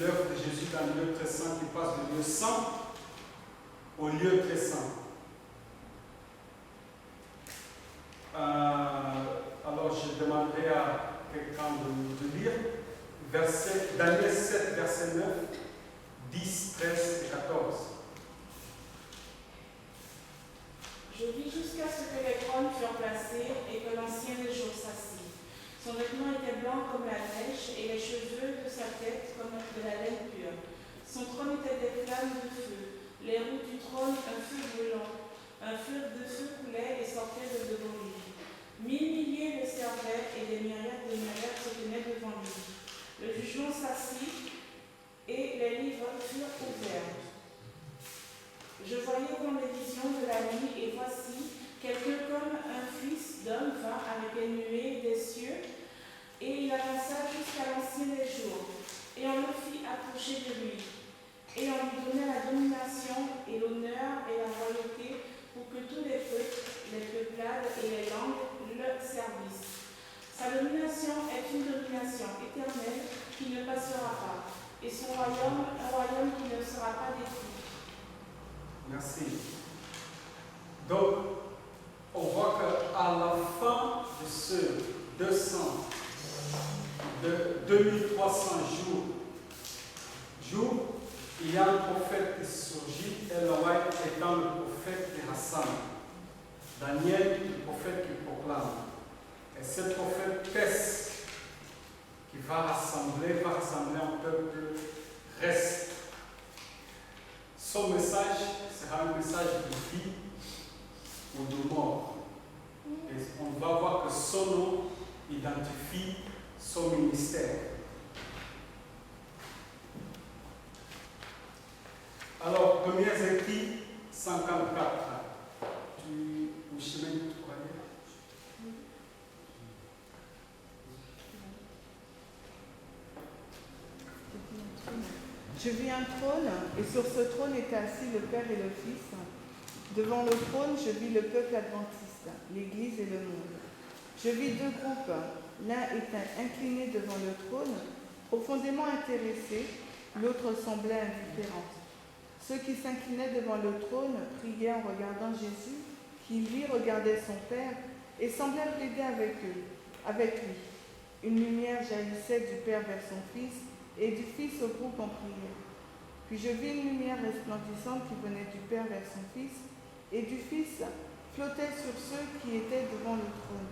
l'œuvre de Jésus dans le lieu très saint qui passe du lieu saint au lieu très saint. Alors je demanderai à quelqu'un de lire Daniel 7, verset 9, 10, 13 et 14. Je vis jusqu'à ce que les trônes furent placés et que l'ancien des jours s'assit. Son vêtement était blanc comme la neige et les cheveux de sa tête comme de la laine pure. Son trône était des flammes de feu. Les roues du trône, un feu brûlant. Un feu de feu coulait et sortait de devant lui. 1000 milliers le servaient et des myriades se tenaient devant lui. Le jugement s'assit et les livres furent ouverts. Je voyais dans les visions de la nuit et voici, quelqu'un comme un fils d'homme vint avec les nuées des cieux et il avança jusqu'à l'ancien des jours et on le fit approcher de lui. Et on lui donnait la domination et l'honneur et la royauté pour que tous les peuples, les peuplades et les langues le servissent. Sa domination est une domination éternelle qui ne passera pas, et son royaume, un royaume qui ne sera pas détruit. Merci. Donc, on voit qu'à la fin de ce 2300 jours, il y a un prophète qui surgit, Ellen White étant le prophète qui rassemble. Daniel, le prophète qui proclame. Et ce prophète qui va rassembler un peuple reste. Son message sera un message de vie ou de mort. Et on va voir que son nom identifie son ministère. Alors, premiers écrits 54. Tu chemin tu croyais? Je vis un trône, et sur ce trône étaient assis le Père et le Fils. Devant le trône, je vis le peuple adventiste, l'Église et le monde. Je vis deux groupes. L'un était incliné devant le trône, profondément intéressé, l'autre semblait indifférent. Ceux qui s'inclinaient devant le trône priaient en regardant Jésus, qui lui regardait son Père et semblait plaider avec lui. Une lumière jaillissait du Père vers son Fils, et du Fils au groupe en prière. Puis je vis une lumière resplendissante qui venait du Père vers son Fils, et du Fils flottait sur ceux qui étaient devant le trône.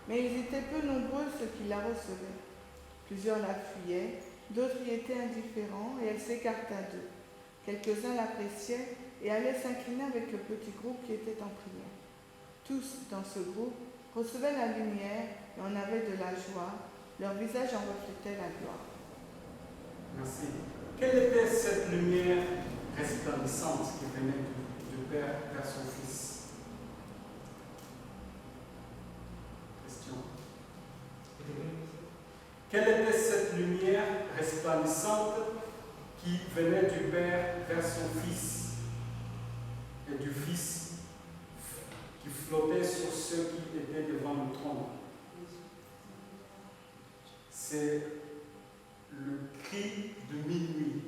Mais ils étaient peu nombreux ceux qui la recevaient. Plusieurs la fuyaient, d'autres y étaient indifférents, et elle s'écarta d'eux. Quelques-uns l'appréciaient et allaient s'incliner avec le petit groupe qui était en prière. Tous dans ce groupe recevaient la lumière et en avaient de la joie. Leur visage en reflétait la gloire. Merci. Quelle était cette lumière resplendissante qui venait du Père vers son Fils? Question. Quelle était cette lumière resplendissante qui venait du Père vers son Fils et du Fils qui flottait sur ceux qui étaient devant le trône. C'est le cri de minuit.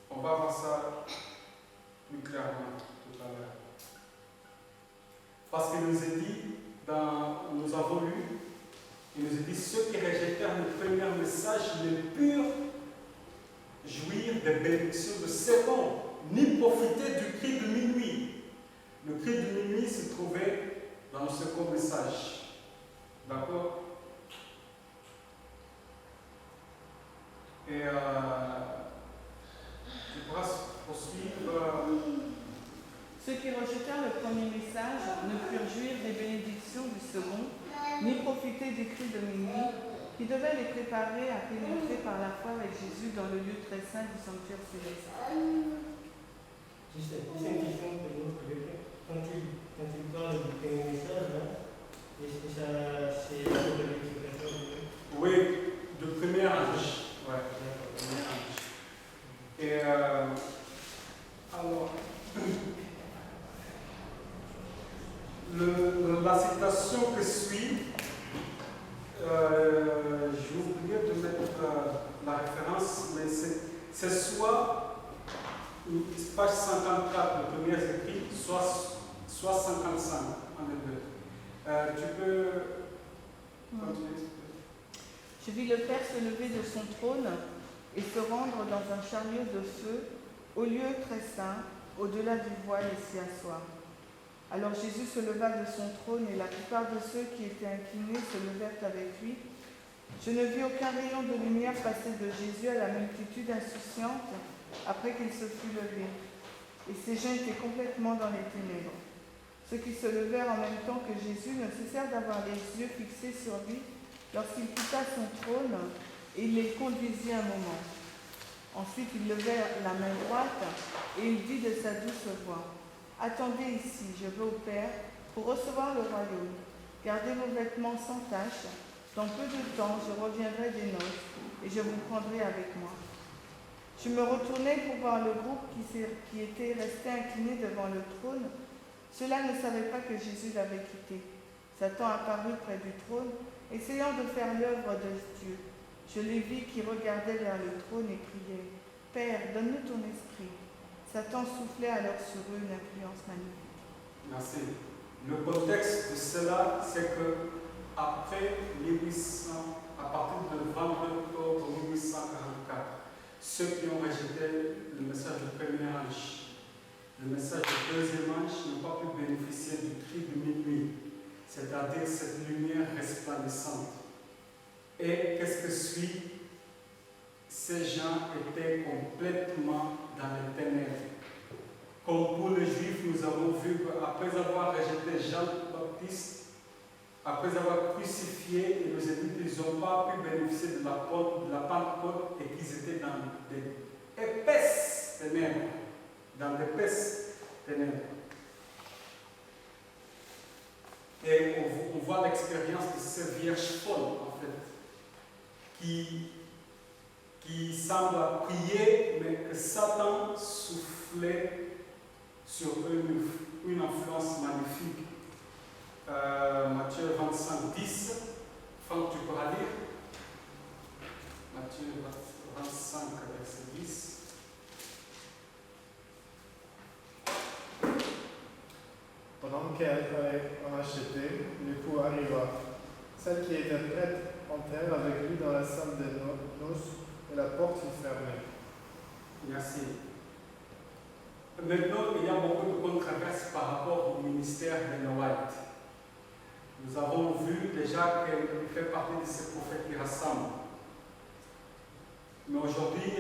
On va voir ça plus clairement tout à l'heure. Parce qu'il nous est dit, nous avons lu, il nous est dit, ceux qui rejetèrent le premier message ne purent jouir des bénédictions de second, ni profiter du cri de minuit. Le cri de minuit se trouvait dans le second message. D'accord? Et tu pourras poursuivre. Ceux qui rejetèrent le premier message ne purent jouir des bénédictions du second, ni profiter du cri de minuit, qui devait les préparer à pénétrer par la foi avec Jésus dans le lieu très saint du sanctuaire céleste. C'est une question que nous quand tu parles du premier message, est-ce que c'est la multiplication? Oui, de premier âge. Ouais, premier âge. Et alors, la citation que suit, j'ai oublié de mettre la référence, mais c'est soit page 54, le premier écrit, soit 55, en deux. Tu peux continuer? Je vis le Père se lever de son trône et se rendre dans un chariot de feu au lieu très saint, au-delà du voile et s'y asseoir. Alors Jésus se leva de son trône et la plupart de ceux qui étaient inclinés se levèrent avec lui. Je ne vis aucun rayon de lumière passer de Jésus à la multitude insouciante après qu'il se fut levé. Et ces gens étaient complètement dans les ténèbres. Ceux qui se levèrent en même temps que Jésus ne cessèrent d'avoir les yeux fixés sur lui lorsqu'il quitta son trône et il les conduisit un moment. Ensuite il levait la main droite et il dit de sa douce voix: attendez ici, je vais au Père pour recevoir le royaume. Gardez vos vêtements sans tache. Dans peu de temps, je reviendrai des noces et je vous prendrai avec moi. Je me retournai pour voir le groupe qui était resté incliné devant le trône. Ceux-là ne savaient pas que Jésus l'avait quitté. Satan apparut près du trône, essayant de faire l'œuvre de Dieu. Je les vis qui regardaient vers le trône et criaient: Père, donne-nous ton esprit. Satan soufflait alors sur eux une influence magnifique. Merci. Le contexte de cela, c'est que après 1800, à partir du 22 octobre 1844, ceux qui ont rejeté le message du premier âge, le message du deuxième âge, n'ont pas pu bénéficier du cri de minuit, c'est-à-dire cette lumière resplendissante. Et qu'est-ce que suit? Ces gens étaient complètement dans les ténèbres. Comme pour les Juifs, nous avons vu qu'après avoir rejeté Jean-Baptiste, après avoir crucifié, il nous a dit qu'ils n'ont pas pu bénéficier de la Pentecôte et qu'ils étaient dans des épaisses ténèbres. Dans d'épaisses ténèbres. Et on voit l'expérience de ces vierges folles, en fait, qui semblent prier, mais que Satan soufflait sur eux une influence magnifique. Matthieu 25, 10. Franck, tu pourras lire. Matthieu 25, verset 10. Pendant qu'elle allait en acheter, l'époux arriva. Celle qui était prête entrèrent avec lui dans la salle des noces et la porte fut fermée. Merci. Maintenant, il y a beaucoup de controverses par rapport au ministère d'Ellen White. Nous avons vu déjà qu'elle fait partie de ces prophètes qui rassemblent. Mais aujourd'hui,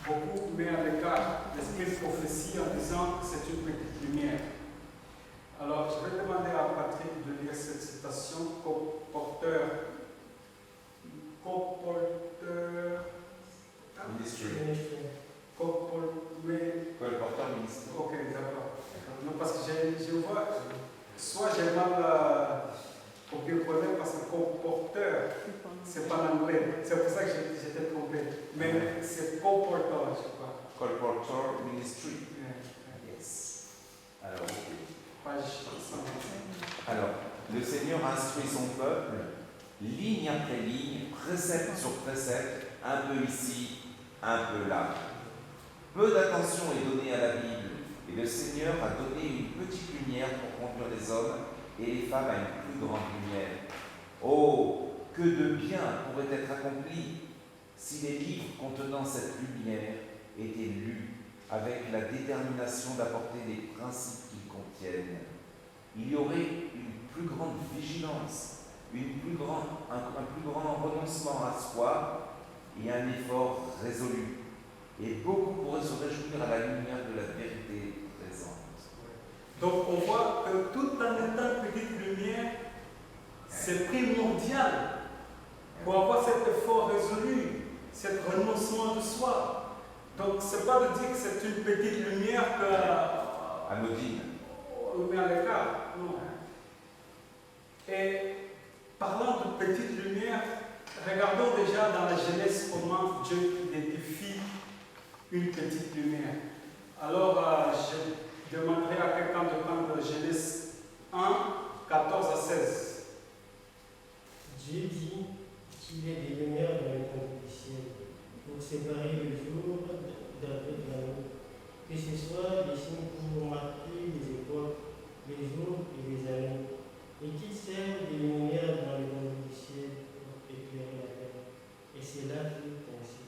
beaucoup met à l'écart l'esprit de prophétie en disant que c'est une petite lumière. Alors, je vais demander à Patrick de lire cette citation, colporteur. Colporteur ministère. Ok, d'accord. Non, parce que je vois, soit j'ai mal copié-collé parce que colporteur, c'est pas l'anglais. C'est pour ça que j'étais trompé. complet. Mais c'est colporteur, je crois. Colporteur Ministry. Ouais. Yes. Alors, ok. Page 125. Alors, le Seigneur instruit son peuple, ligne après ligne, précepte sur précepte, un peu ici, un peu là. Peu d'attention est donnée à la Bible, et le Seigneur a donné une petite lumière pour conduire les hommes et les femmes à une plus grande lumière. Oh, que de bien pourrait être accompli si les livres contenant cette lumière étaient lus avec la détermination d'apporter les principes qu'ils contiennent. Il y aurait une plus grande vigilance, un plus grand renoncement à soi et un effort résolu. Et beaucoup pourraient se réjouir à la lumière de la vérité présente. Donc on voit que tout en étant petite lumière, c'est primordial pour avoir cet effort résolu, cet renoncement de soi. Donc ce n'est pas de dire que c'est une petite lumière que Anodine. on met à l'écart. Non. Et parlant de petite lumière, regardons déjà dans la Genèse comment Dieu identifie une petite lumière. Alors je demanderai à quelqu'un de prendre Genèse 1, 14 à 16. Dieu dit qu'il y ait des lumières dans les conduits du ciel pour séparer le jour de la nuit, que ce soit des signes pour marquer les époques, les jours et les années, et qu'ils servent de lumière dans les conduits du ciel pour éclairer la terre. Et c'est là fut ainsi.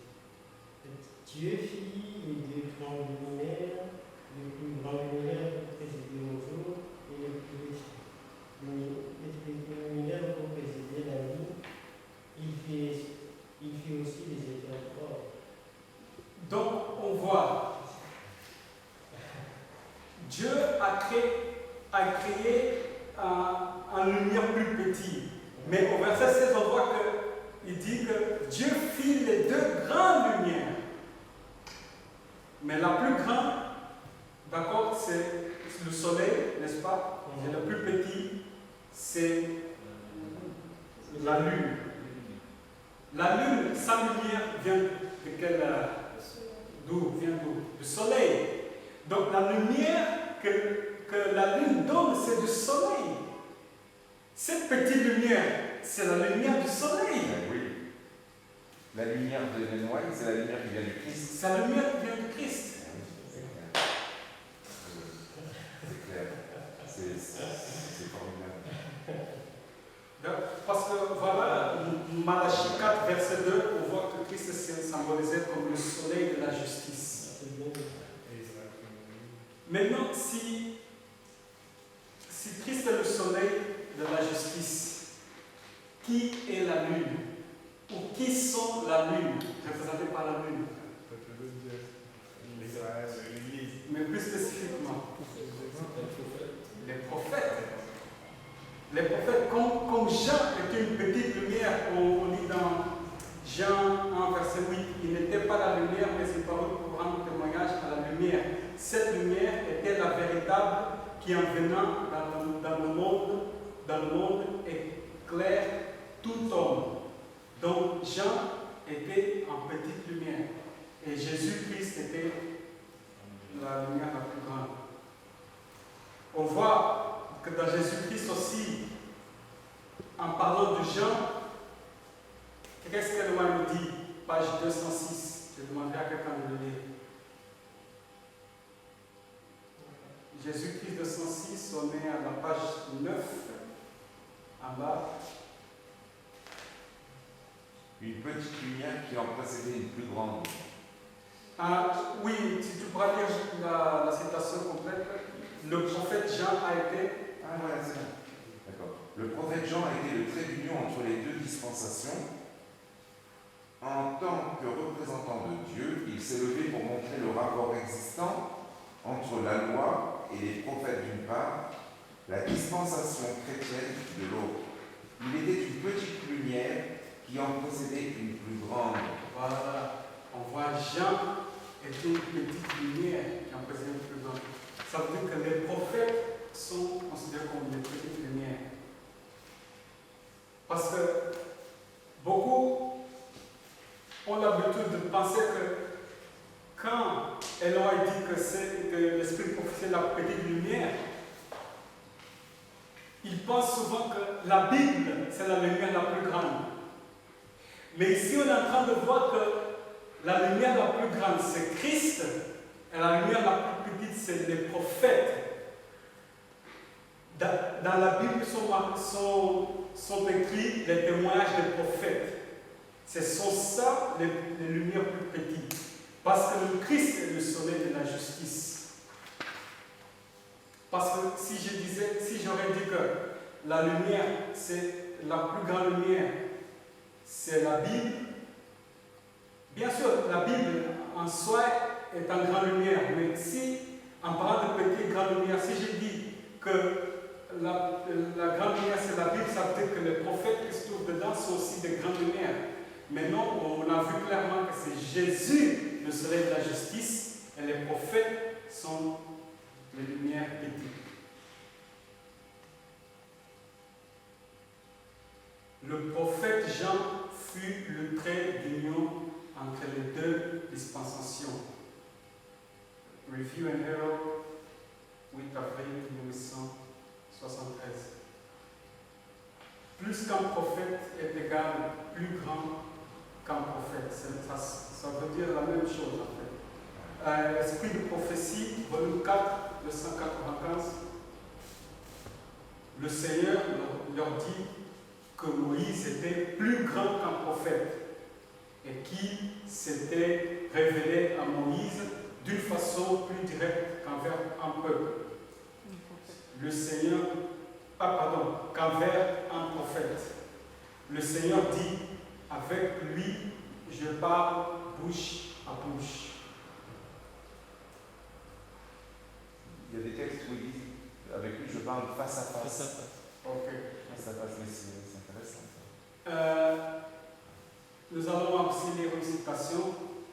Dieu fit les deux grandes lumières, les plus grandes lumières pour présider au jour et les plus lumières pour présider la nuit. Il fit aussi les étoiles fortes. Donc on voit, Dieu a créé un lumière plus petit. Mais au verset 16, on voit qu'il dit que Dieu fit les deux grandes lumières. Mais la plus grande, d'accord, c'est le soleil, n'est-ce pas? Et le plus petit, c'est la lune. La lune, sa lumière vient de quelle d'où? Vient d'où? Du soleil. Donc la lumière que la lune donne, c'est du soleil. Cette petite lumière, c'est la lumière du soleil. Oui. La lumière de Ellen White, c'est la lumière qui vient du Christ. C'est la lumière qui vient du Christ. C'est clair. C'est formidable. Parce que voilà, Malachie 4, verset 2, on voit que Christ est symbolisé comme le soleil de la justice. Maintenant, si Christ est le soleil de la justice, qui est la lune? Ou qui sont la lune, représentée par la lune? Mais plus spécifiquement, les prophètes. Les prophètes, comme Jean était une petite lumière, on lit dans Jean 1, verset 8, il n'était pas la lumière, mais il parut pour rendre témoignage à la lumière. Cette lumière était la véritable qui, en venant dans le monde, éclaire tout homme. Donc Jean était en petite lumière et Jésus-Christ était la lumière la plus grande. On voit que dans Jésus-Christ aussi, en parlant de Jean, qu'est-ce que l'on nous dit? Page 206. Je demanderai à quelqu'un de le lire. Jésus-Christ 206, on est à la page 9, en bas. Une petite lumière qui en précédait une plus grande. Oui, si tu pourras lire la citation complète. Le prophète Jean a été. Ah ouais, c'est bon. D'accord. Le prophète Jean a été le trait d'union entre les deux dispensations. En tant que représentant de Dieu, il s'est levé pour montrer le rapport existant entre la loi et les prophètes d'une part, la dispensation chrétienne de l'autre. Il était une petite lumière qui en possédait une plus grande. Voilà. On voit Jean était une petite lumière qui en possédait une plus grande. Ça veut dire que les prophètes sont considérés comme des petites lumières. Parce que beaucoup ont l'habitude que l'esprit de prophétie est la petite lumière, ils pensent souvent que la Bible, c'est la lumière la plus grande. Mais ici, on est en train de voir que la lumière la plus grande, c'est Christ, et la lumière la plus petite, c'est les prophètes. Dans la Bible sont écrits les témoignages des prophètes. Ce sont ça les lumières plus petites. Parce que le Christ est le soleil de la justice. Parce que si j'aurais dit que la lumière, c'est la plus grande lumière, c'est la Bible, bien sûr, la Bible en soi est en grande lumière, mais si, en parlant de petite grande lumière, si je dis que la grande lumière c'est la Bible, ça veut dire que les prophètes qui se trouvent dedans sont aussi des grandes lumières. Mais non, on a vu clairement que c'est Jésus, le soleil de la justice, et les prophètes sont les lumières petites. Le prophète Jean fut le trait d'union entre les deux dispensations. Review and Herald, 8 avril 1973. Plus qu'un prophète est égal plus grand qu'un prophète. Ça veut dire la même chose en fait. Esprit de prophétie, volume 4, le 195. Le Seigneur leur dit que Moïse était plus grand qu'un prophète et qui s'était révélé à Moïse d'une façon plus directe qu'envers un peuple. Le Seigneur, qu'envers un prophète. Le Seigneur dit, avec lui, je parle bouche à bouche. Il y a des textes où il dit, avec lui je parle face à face. Ok. Face à face, mais c'est intéressant. Nous allons aussi lire une citation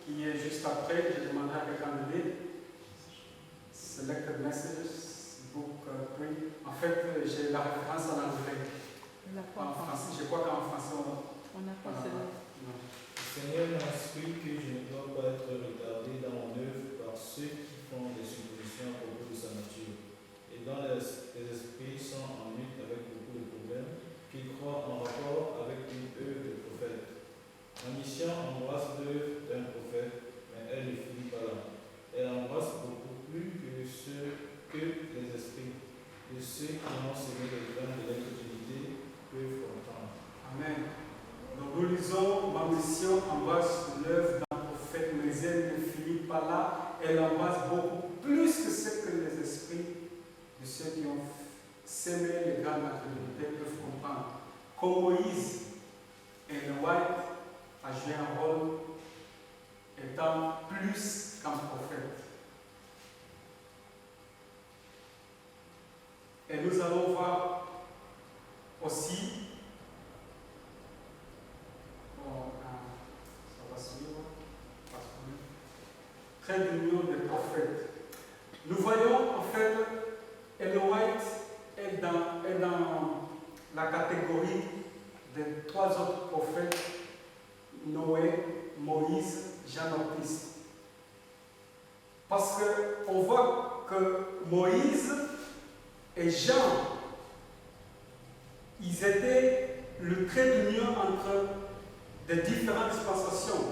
qui est juste après. Je demanderai à quelqu'un de lire. Selected Messages, Book 3. En fait, j'ai la référence en anglais. En français, je crois qu'en français, on n'a pas cela. Le Seigneur m'instruit que je ne dois pas être retardé dans mon œuvre par ceux qui font des suppositions à propos de sa nature et dont les esprits sont en lutte avec beaucoup de problèmes, qui croient en rapport avec une œuvre de prophète. Ma mission embrasse l'œuvre d'un prophète, mais elle ne finit pas là. Elle embrasse beaucoup plus que les esprits, de ceux qui ont semé les grains de l'incrédulité peuvent comprendre. Amen. Donc nous lisons, ma mission embrasse l'œuvre d'un prophète, mais elle ne finit pas là. Elle embrasse beaucoup plus que ce que les esprits de ceux qui ont sémé les grains de l'incrédulité peuvent comprendre. Comme Moïse et le White a joué un rôle étant plus qu'un prophète. Et nous allons voir aussi, ça va suivre, trait d'union des prophètes. Nous voyons en fait, Ellen White est dans la catégorie des trois autres prophètes, Noé, Moïse, Jean-Baptiste. Parce qu'on voit que Moïse et Jean, ils étaient le trait d'union entre des différentes dispensations.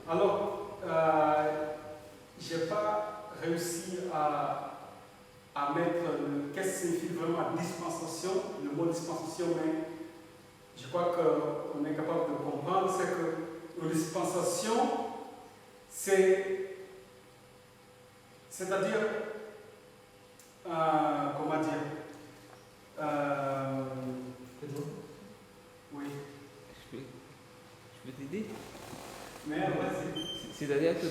Alors, je n'ai pas réussi à mettre qu'est-ce que signifie vraiment dispensation, le mot dispensation, mais je crois qu'on est capable de comprendre, c'est que une dispensation, c'est-à-dire, comment dire, oui. Je peux t'aider? Mais vas-y. C'est-à-dire que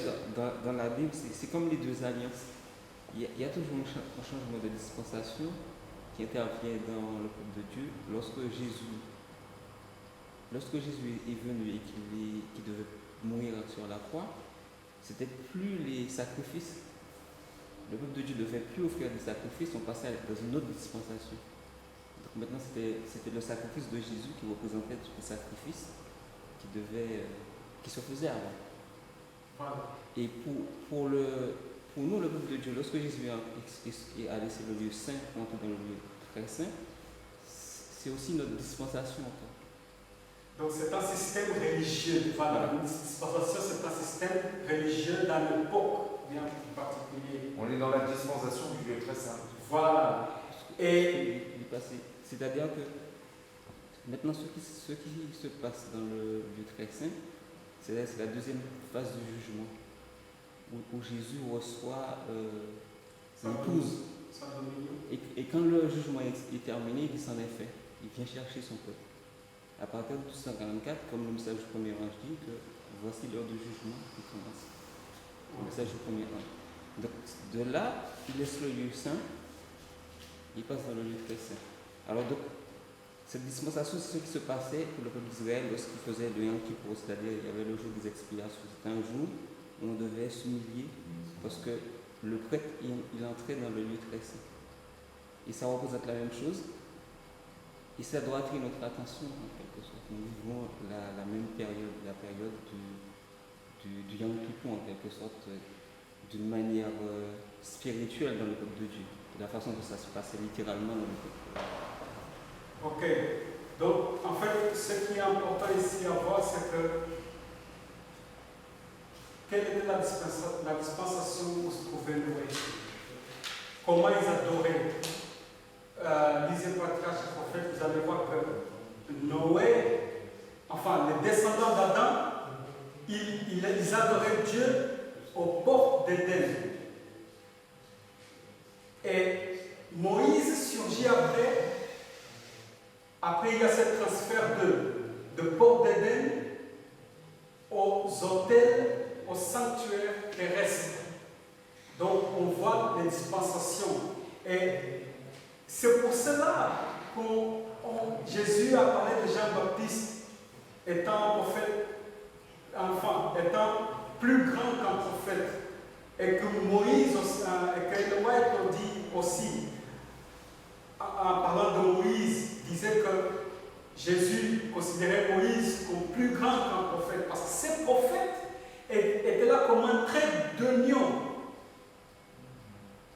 dans la Bible, c'est comme les deux alliances. Il y a toujours un changement de dispensation qui intervient dans le peuple de Dieu lorsque Jésus est venu et qu'il devait mourir sur la croix. C'était plus les sacrifices. Le peuple de Dieu ne devait plus offrir des sacrifices, on passait dans une autre dispensation. Donc maintenant, c'était le sacrifice de Jésus qui représentait le sacrifice qui se faisait avant. Voilà. Et pour pour nous, le peuple de Dieu, lorsque Jésus a laissé le lieu saint pour entrer dans le lieu très saint, c'est aussi notre dispensation encore. Donc c'est un système religieux. Voilà, une dispensation, c'est un système religieux dans l'époque bien particulier. On est dans la dispensation du lieu très saint. Voilà. Et c'est-à-dire que maintenant, ce qui se passe dans le lieu très saint, c'est la deuxième phase du jugement, où Jésus reçoit l'épouse. Et quand le jugement est terminé, il s'en est fait. Il vient chercher son peuple. À partir de 1244, comme le message du premier ange dit, que voici l'heure du jugement qui commence. Le message du premier ange. Donc, de là, il laisse le lieu saint, il passe dans le lieu très saint. Alors, donc, cette dispensation, c'est ce qui se passait pour le peuple d'Israël lorsqu'il faisait le Yom Kippour, c'est-à-dire il y avait le jour des expiations. C'était un jour où on devait s'humilier parce que le prêtre, il entrait dans le lieu très saint. Et ça représente la même chose. Et ça doit attirer notre attention en quelque sorte. Nous vivons la même période, la période du Yom Kippour en quelque sorte, d'une manière spirituelle dans le peuple de Dieu, de la façon dont ça se passait littéralement dans le peuple. Ok, donc en fait, ce qui est important ici à voir, c'est que quelle était la dispensation où se trouvait Noé? Comment ils adoraient? Lisez Patriarche et Prophète, vous allez voir que Noé, enfin les descendants d'Adam, ils adoraient Dieu aux portes d'Éden. Et Moïse surgit après. Après, il y a ce transfert de portes d'Éden aux hôtels, aux sanctuaires terrestres. Donc, on voit les dispensations. Et c'est pour cela que Jésus a parlé de Jean-Baptiste étant un prophète, enfin, étant plus grand qu'un prophète. Et que Moïse, et que le White dit aussi, en parlant de Moïse, disait que Jésus considérait Moïse comme plus grand qu'un prophète. Parce que ces prophètes étaient là comme un trait d'union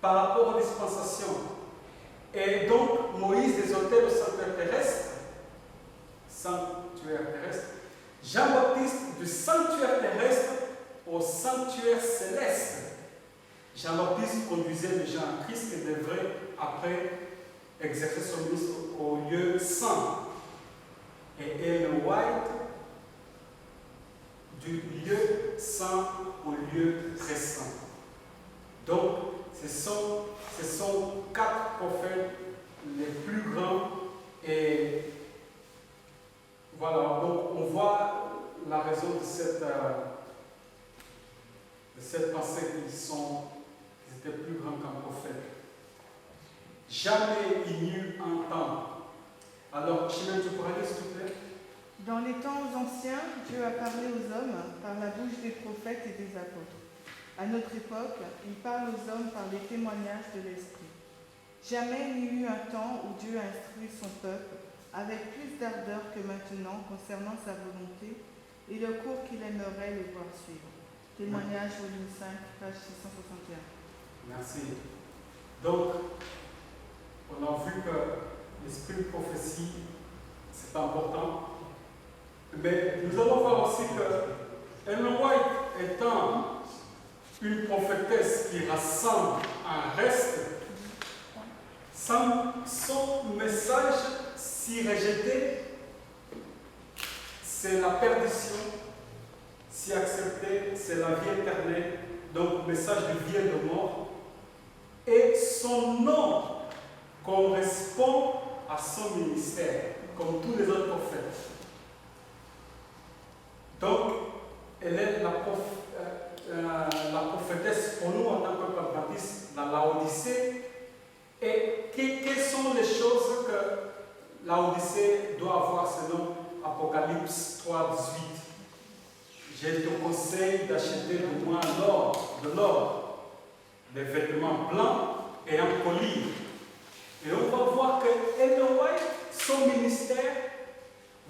par rapport aux dispensations. Et donc, Moïse des hôtels au sanctuaire terrestre, Jean-Baptiste du sanctuaire terrestre au sanctuaire céleste. Jean-Baptiste conduisait les gens à Christ et devrait après exercer son ministère au lieu saint. Et Ellen White du lieu saint au lieu très saint. Donc, ce sont 4 prophètes les plus grands. Et voilà, donc on voit la raison de cette pensée qu'ils étaient plus grands qu'un prophète. Jamais il n'y eut un temps. Alors, Chimène, tu pourrais lire, s'il te plaît? Dans les temps anciens, Dieu a parlé aux hommes par la bouche des prophètes et des apôtres. À notre époque, il parle aux hommes par les témoignages de l'Esprit. Jamais il n'y eut un temps où Dieu a instruit son peuple avec plus d'ardeur que maintenant concernant sa volonté et le cours qu'il aimerait les voir suivre. Témoignage volume 5, page 661. Merci. Donc, on a vu que l'esprit de prophétie, c'est important. Mais nous allons voir aussi que Ellen White étant une prophétesse qui rassemble un reste, son message, si rejeté, c'est la perdition, si accepté, c'est la vie éternelle, donc message de vie et de mort. Et son nom correspond à son ministère, comme tous les autres prophètes. Donc, elle est la prophétesse pour nous en tant que peuple baptiste, la Laodicée. Et quelles sont les choses que Laodicée doit avoir selon Apocalypse 3, 18? Je te conseille d'acheter de moi de l'or, des vêtements blancs et un collier. Et on va voir que Ellen White, son ministère,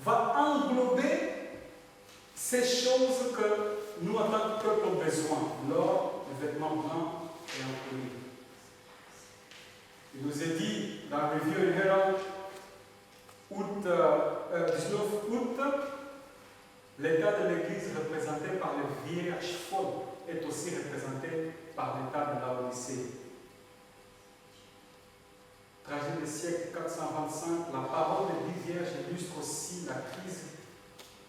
va englober ces choses que nous, en tant que peuple, avons besoin. L'or, les vêtements blancs et en colère. Il nous est dit dans le Review and Herald, 19 août, l'état de l'Église représenté par les vierges folles est aussi représenté par l'état de la Odyssée. Trajet du siècle 425, la parole des 10 vierges illustre aussi la crise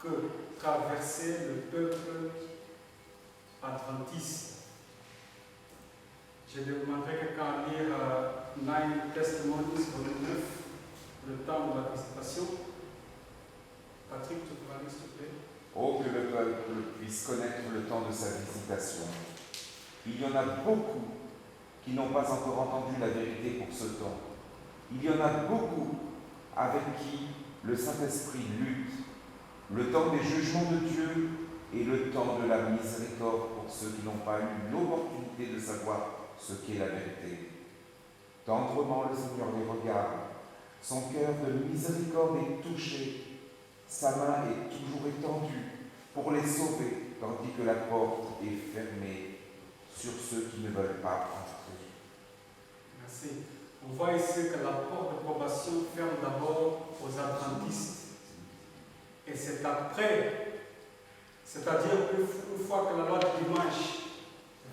que traversait le peuple adventiste. Je demanderai quelqu'un à lire Nine Testimonies, volume 9, le temps de la visitation. Patrick, tu peux aller, s'il te plaît. Oh, que le peuple puisse connaître le temps de sa visitation. Il y en a beaucoup qui n'ont pas encore entendu la vérité pour ce temps. Il y en a beaucoup avec qui le Saint-Esprit lutte. Le temps des jugements de Dieu et le temps de la miséricorde pour ceux qui n'ont pas eu l'opportunité de savoir ce qu'est la vérité. Tendrement le Seigneur les regarde. Son cœur de miséricorde est touché. Sa main est toujours étendue pour les sauver, tandis que la porte est fermée sur ceux qui ne veulent pas entrer. Merci. On voit ici que la porte de probation ferme d'abord aux adventistes. Et c'est après, c'est-à-dire une fois que la loi du dimanche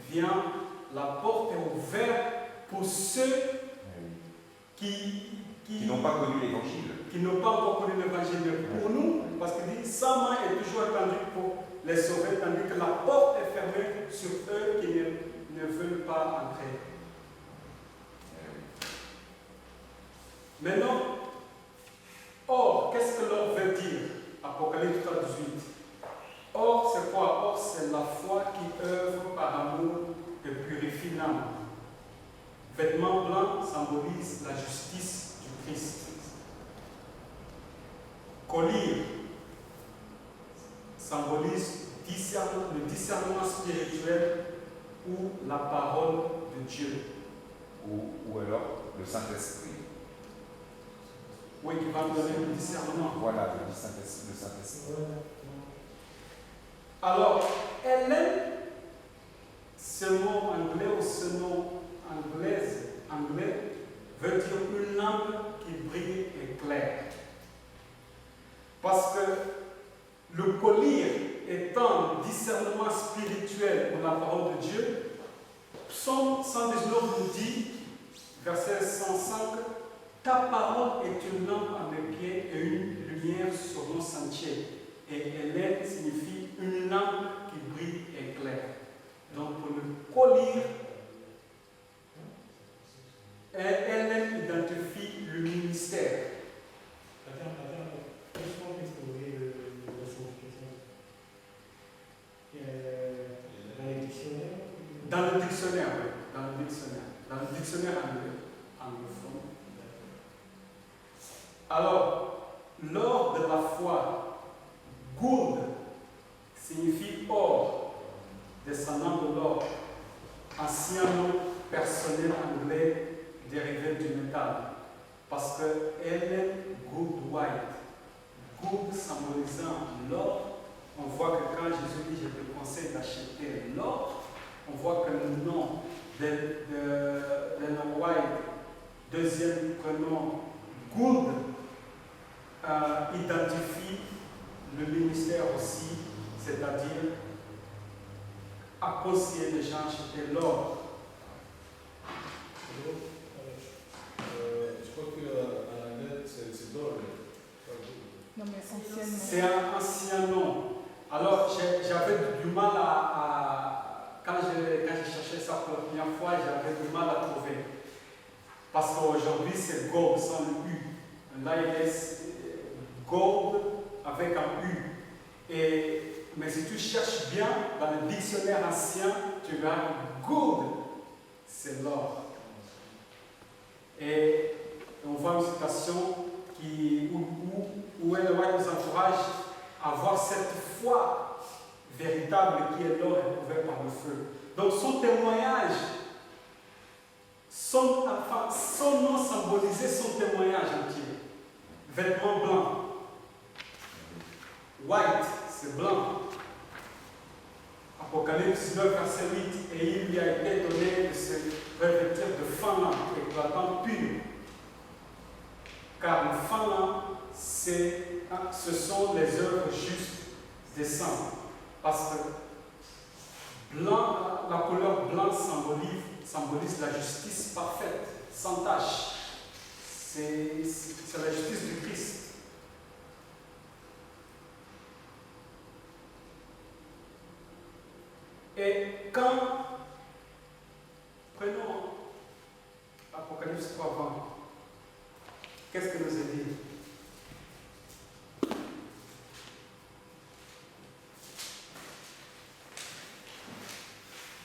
vient, la porte est ouverte pour ceux qui n'ont pas connu l'évangile. Qui n'ont pas encore connu l'évangile. Mais pour nous, parce qu'il dit, sa main est toujours étendue pour les sauver, tandis que la porte est fermée sur eux qui ne veulent pas entrer. Maintenant, or, qu'est-ce que l'or veut dire? Apocalypse 18. Or, c'est quoi? Or, c'est la foi qui œuvre par amour et purifie l'âme. Vêtement blanc symbolise la justice du Christ. Collier symbolise le discernement spirituel ou la parole de Dieu. Ou alors le Saint-Esprit. Oui, qui va nous donner le discernement. Voilà, le Saint-Esprit. Alors, Hélène, ce mot anglais ou ce nom anglais veut dire une lampe qui brille et claire. Parce que le collier étant discernement spirituel pour la parole de Dieu, Psaume 119 nous dit, verset 105, ta parole est une lampe à mes pieds et une lumière sur mon sentier. Et Hélène signifie une lampe qui brille et claire. Donc pour le collier, Hélène identifie le ministère. Laisse-moi trouver la signification. Dans les dictionnaires? Dans le dictionnaire, oui. Dans le dictionnaire. Dans le dictionnaire anglophone. Alors, l'or de la foi, gold, signifie or, descendant de l'or. Ancien nom personnel anglais dérivé du métal. Parce que Helen Good White, gold symbolisant l'or, on voit que quand Jésus dit je te conseille d'acheter l'or, on voit que le nom d'Ellen White, deuxième prénom Good, identifie le ministère aussi, c'est-à-dire à conseiller les gens acheter l'or. Je crois qu'en anglais, c'est d'or. Non, mais anciennement. C'est un ancien nom. Alors, j'avais du mal quand j'ai cherché ça pour la première fois, j'avais du mal à trouver. Parce qu'aujourd'hui, c'est gold sans le U. Là, il est gold avec un U. Mais si tu cherches bien dans le dictionnaire ancien, tu verras gold, c'est l'or. Et on voit une citation où Ellen White nous encourage à avoir cette foi véritable qui est l'or éprouvé par le feu. Donc son témoignage, son nom symbolisait son témoignage entier. Vêtements blancs. White, c'est blanc. Apocalypse 9, verset 8, et il lui a été donné de se revêtir de fin lin, éclatant pur. Car le fin lin, ce sont les œuvres justes des saints. Parce que blanc, la couleur blanc symbolise la justice parfaite, sans tache. C'est la justice du Christ. Et quand, prenons Apocalypse 3, 20, qu'est-ce que nous est dit?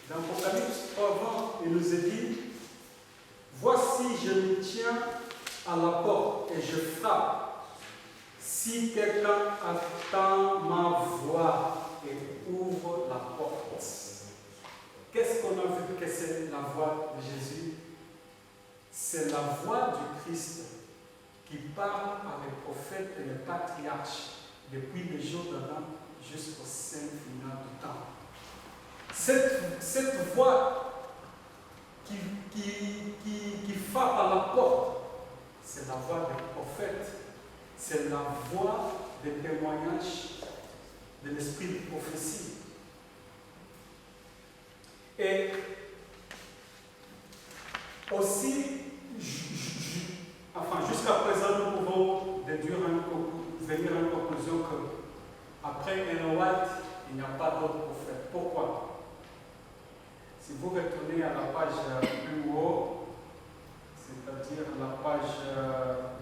Dans Apocalypse 3, 20, il nous est dit, voici je me tiens à la porte et je frappe. Si quelqu'un attend ma voix et ouvre la porte. Qu'est-ce qu'on a vu que c'est la voix de Jésus? C'est la voix du Christ qui parle par les prophètes et les patriarches depuis le jour d'Adam jusqu'au saint final du temps. Cette voix qui frappe à la porte, c'est la voix des prophètes, c'est la voix des témoignages de l'esprit de prophétie. Et aussi, jusqu'à présent, nous pouvons venir à une conclusion qu'après Ellen White, il n'y a pas d'autre prophète. Pourquoi? Si vous retournez à la page plus haut, c'est-à-dire la page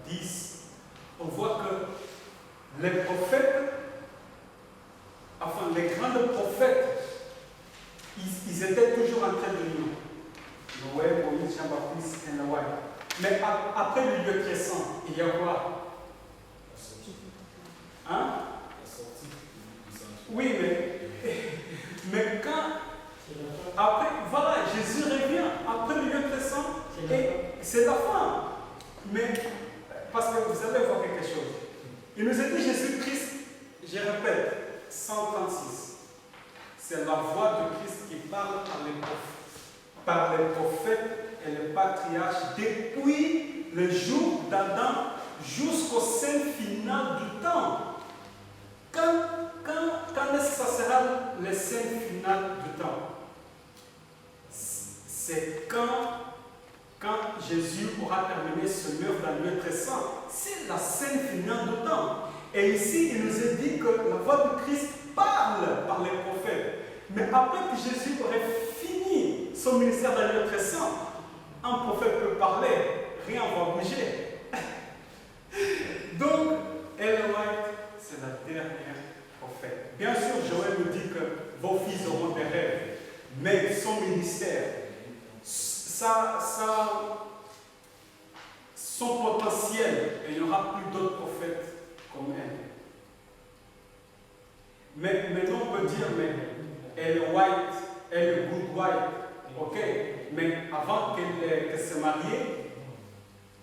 10, on voit que les prophètes, les grands prophètes, ils étaient toujours en train de lire. Noé, Moïse, Jean-Baptiste et Noé. Mais après le lieu très saint, il y a quoi? Hein? Oui, mais quand. Après, voilà, Jésus revient après le lieu très saint et c'est la fin. Mais, parce que vous allez voir quelque chose. Il nous a dit Jésus-Christ, je répète, 136. C'est la voix de Christ qui parle par les prophètes et les patriarches depuis le jour d'Adam jusqu'au saint final du temps. Quand est-ce que ça sera le saint final du temps? C'est quand Jésus aura terminé son œuvre dans le lieu très saint. C'est la scène finale du temps. Et ici, il nous est dit que la voix du Christ parle par les prophètes. Mais après que Jésus aurait fini son ministère dans le lieu très saint, un prophète peut parler, rien ne va bouger. Donc, Ellen White, c'est la dernière prophète. Bien sûr, Joël nous dit que vos fils auront des rêves, mais son ministère, son potentiel, et il n'y aura plus d'autres prophètes comme elle. Mais maintenant on peut dire, mais elle est white, elle est good white, ok, mais avant qu'elle se marie,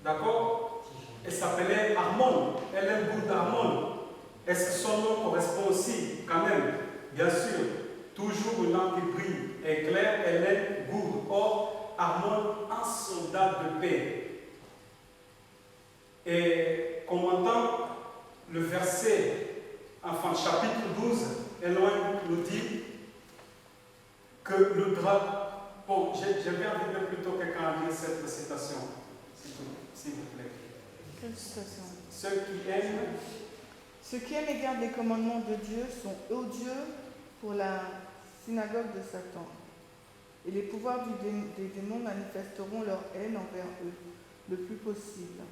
d'accord, elle s'appelait Harmon, elle est good Harmon. Est-ce que son nom correspond aussi, quand même? Bien sûr, toujours une lampe qui brille, éclair, elle est good. Or, Harmon, un soldat de paix. Et commentant le verset, chapitre 12, Elohim nous dit que le drapeau. Bon, j'ai bien envie plutôt quelqu'un à lire cette citation, s'il vous plaît. Quelle citation? Ceux qui aiment et gardent les commandements de Dieu sont odieux pour la synagogue de Satan. Et les pouvoirs des démons manifesteront leur haine envers eux, le plus possible.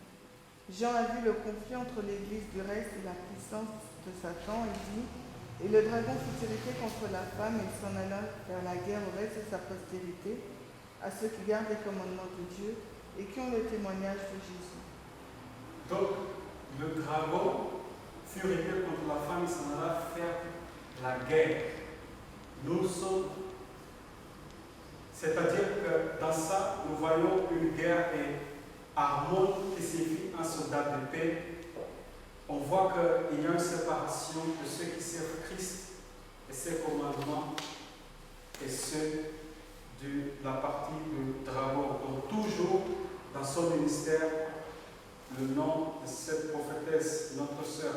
Jean a vu le conflit entre l'Église du reste et la puissance de Satan et dit « Et le dragon fut irrité contre la femme et s'en alla faire la guerre au reste de sa postérité, à ceux qui gardent les commandements de Dieu et qui ont le témoignage de Jésus. » Donc, le dragon fut irrité contre la femme et s'en alla faire la guerre. Nous sommes. C'est-à-dire que dans ça, nous voyons une guerre et Harmon qui signifie un soldat de paix. On voit qu'il y a une séparation de ceux qui servent Christ et ses commandements et ceux de la partie de Dragor. Donc toujours dans son ministère, le nom de cette prophétesse, notre sœur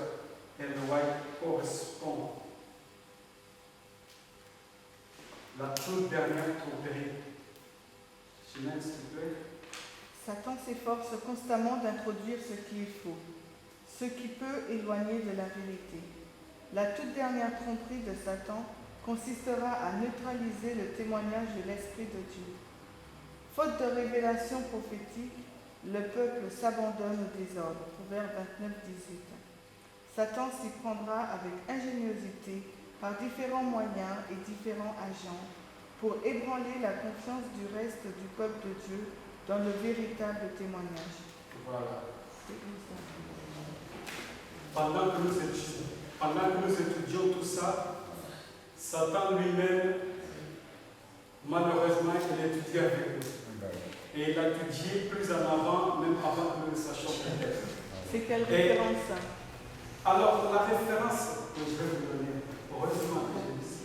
Ellen White, correspond. La toute dernière tromperie. Chimène, s'il te plaît. Satan s'efforce constamment d'introduire ce qui est faux, ce qui peut éloigner de la vérité. La toute dernière tromperie de Satan consistera à neutraliser le témoignage de l'Esprit de Dieu. Faute de révélation prophétique, le peuple s'abandonne au désordre. Proverbe 29-18. Satan s'y prendra avec ingéniosité par différents moyens et différents agents pour ébranler la confiance du reste du peuple de Dieu dans le véritable témoignage. Voilà. Pendant que nous étudions tout ça, Satan lui-même, malheureusement, il étudie avec nous. Et il a étudié plus en avant, même avant que nous le sachions peut-être. C'est quelle référence ça? Alors, la référence que je vais vous donner, heureusement que j'ai ici.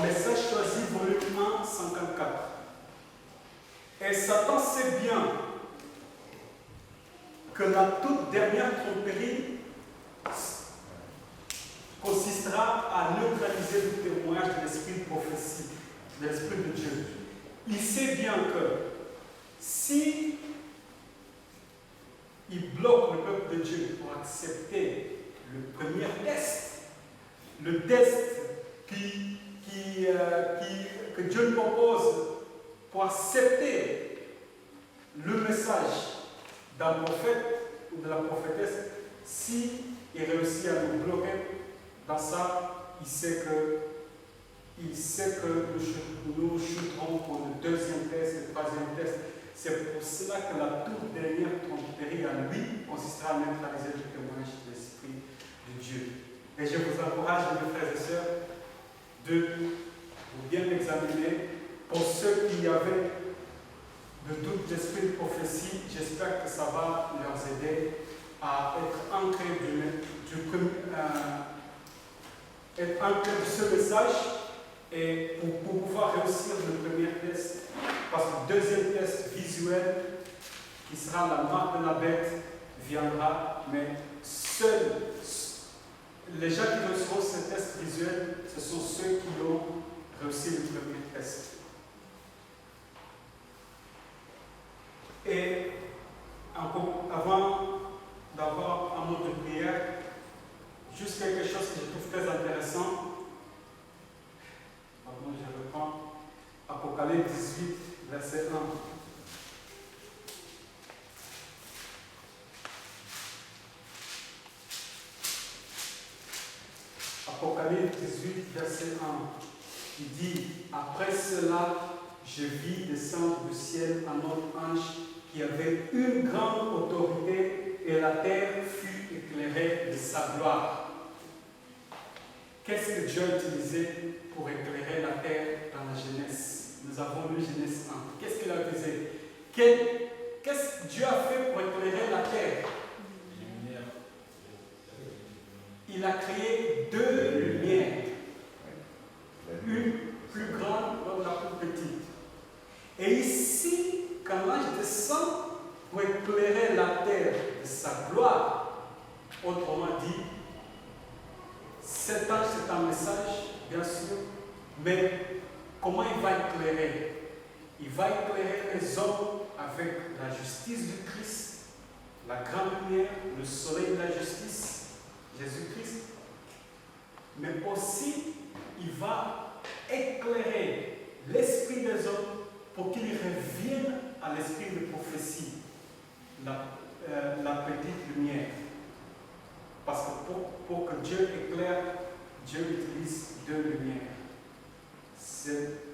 Message choisi, volume 1, 54. Et Satan sait bien que la toute dernière tromperie consistera à neutraliser le témoignage de l'esprit de prophétie, de l'esprit de Dieu. Il sait bien que si il bloque le peuple de Dieu pour accepter le premier test, le test que Dieu nous propose pour accepter le message d'un prophète ou de la prophétesse, si il réussit à nous bloquer dans ça, il sait que nous chuterons pour le deuxième test, le troisième test. C'est pour cela que la toute dernière tromperie à lui consistera à neutraliser le témoignage de l'Esprit de Dieu. Et je vous encourage, mes frères et sœurs, de vous bien examiner. Pour ceux qui avaient de doute d'esprit de prophétie, j'espère que ça va leur aider à être ancrés être ancrés de ce message et pour pouvoir réussir le premier test. Parce que le deuxième test visuel, qui sera la marque de la bête, viendra, mais seuls les gens qui réussiront ce test visuel, ce sont ceux qui ont réussi le premier test. Et avant d'avoir un mot de prière, juste quelque chose que je trouve très intéressant. Pardon, je reprends. Apocalypse 18, verset 1. Apocalypse 18, verset 1. Il dit, après cela, je vis descendre du ciel un autre ange qui avait une grande autorité et la terre fut éclairée de sa gloire. Qu'est-ce que Dieu a utilisé pour éclairer la terre dans la Genèse? Nous avons lu Genèse 1. Qu'est-ce qu'il a utilisé? Qu'est-ce que Dieu a fait pour éclairer la terre? Il a créé deux lumières. Une plus grande, l'autre la plus petite. Et ici, quand l'ange descend pour éclairer la terre de sa gloire, autrement dit, cet ange c'est un message, bien sûr, mais comment il va éclairer? Il va éclairer les hommes avec la justice du Christ, la grande lumière, le soleil de la justice, Jésus-Christ, mais aussi il va éclairer l'esprit des hommes pour qu'ils reviennent à l'esprit de prophétie, la petite lumière. Parce que pour que Dieu éclaire, Dieu utilise deux lumières. C'est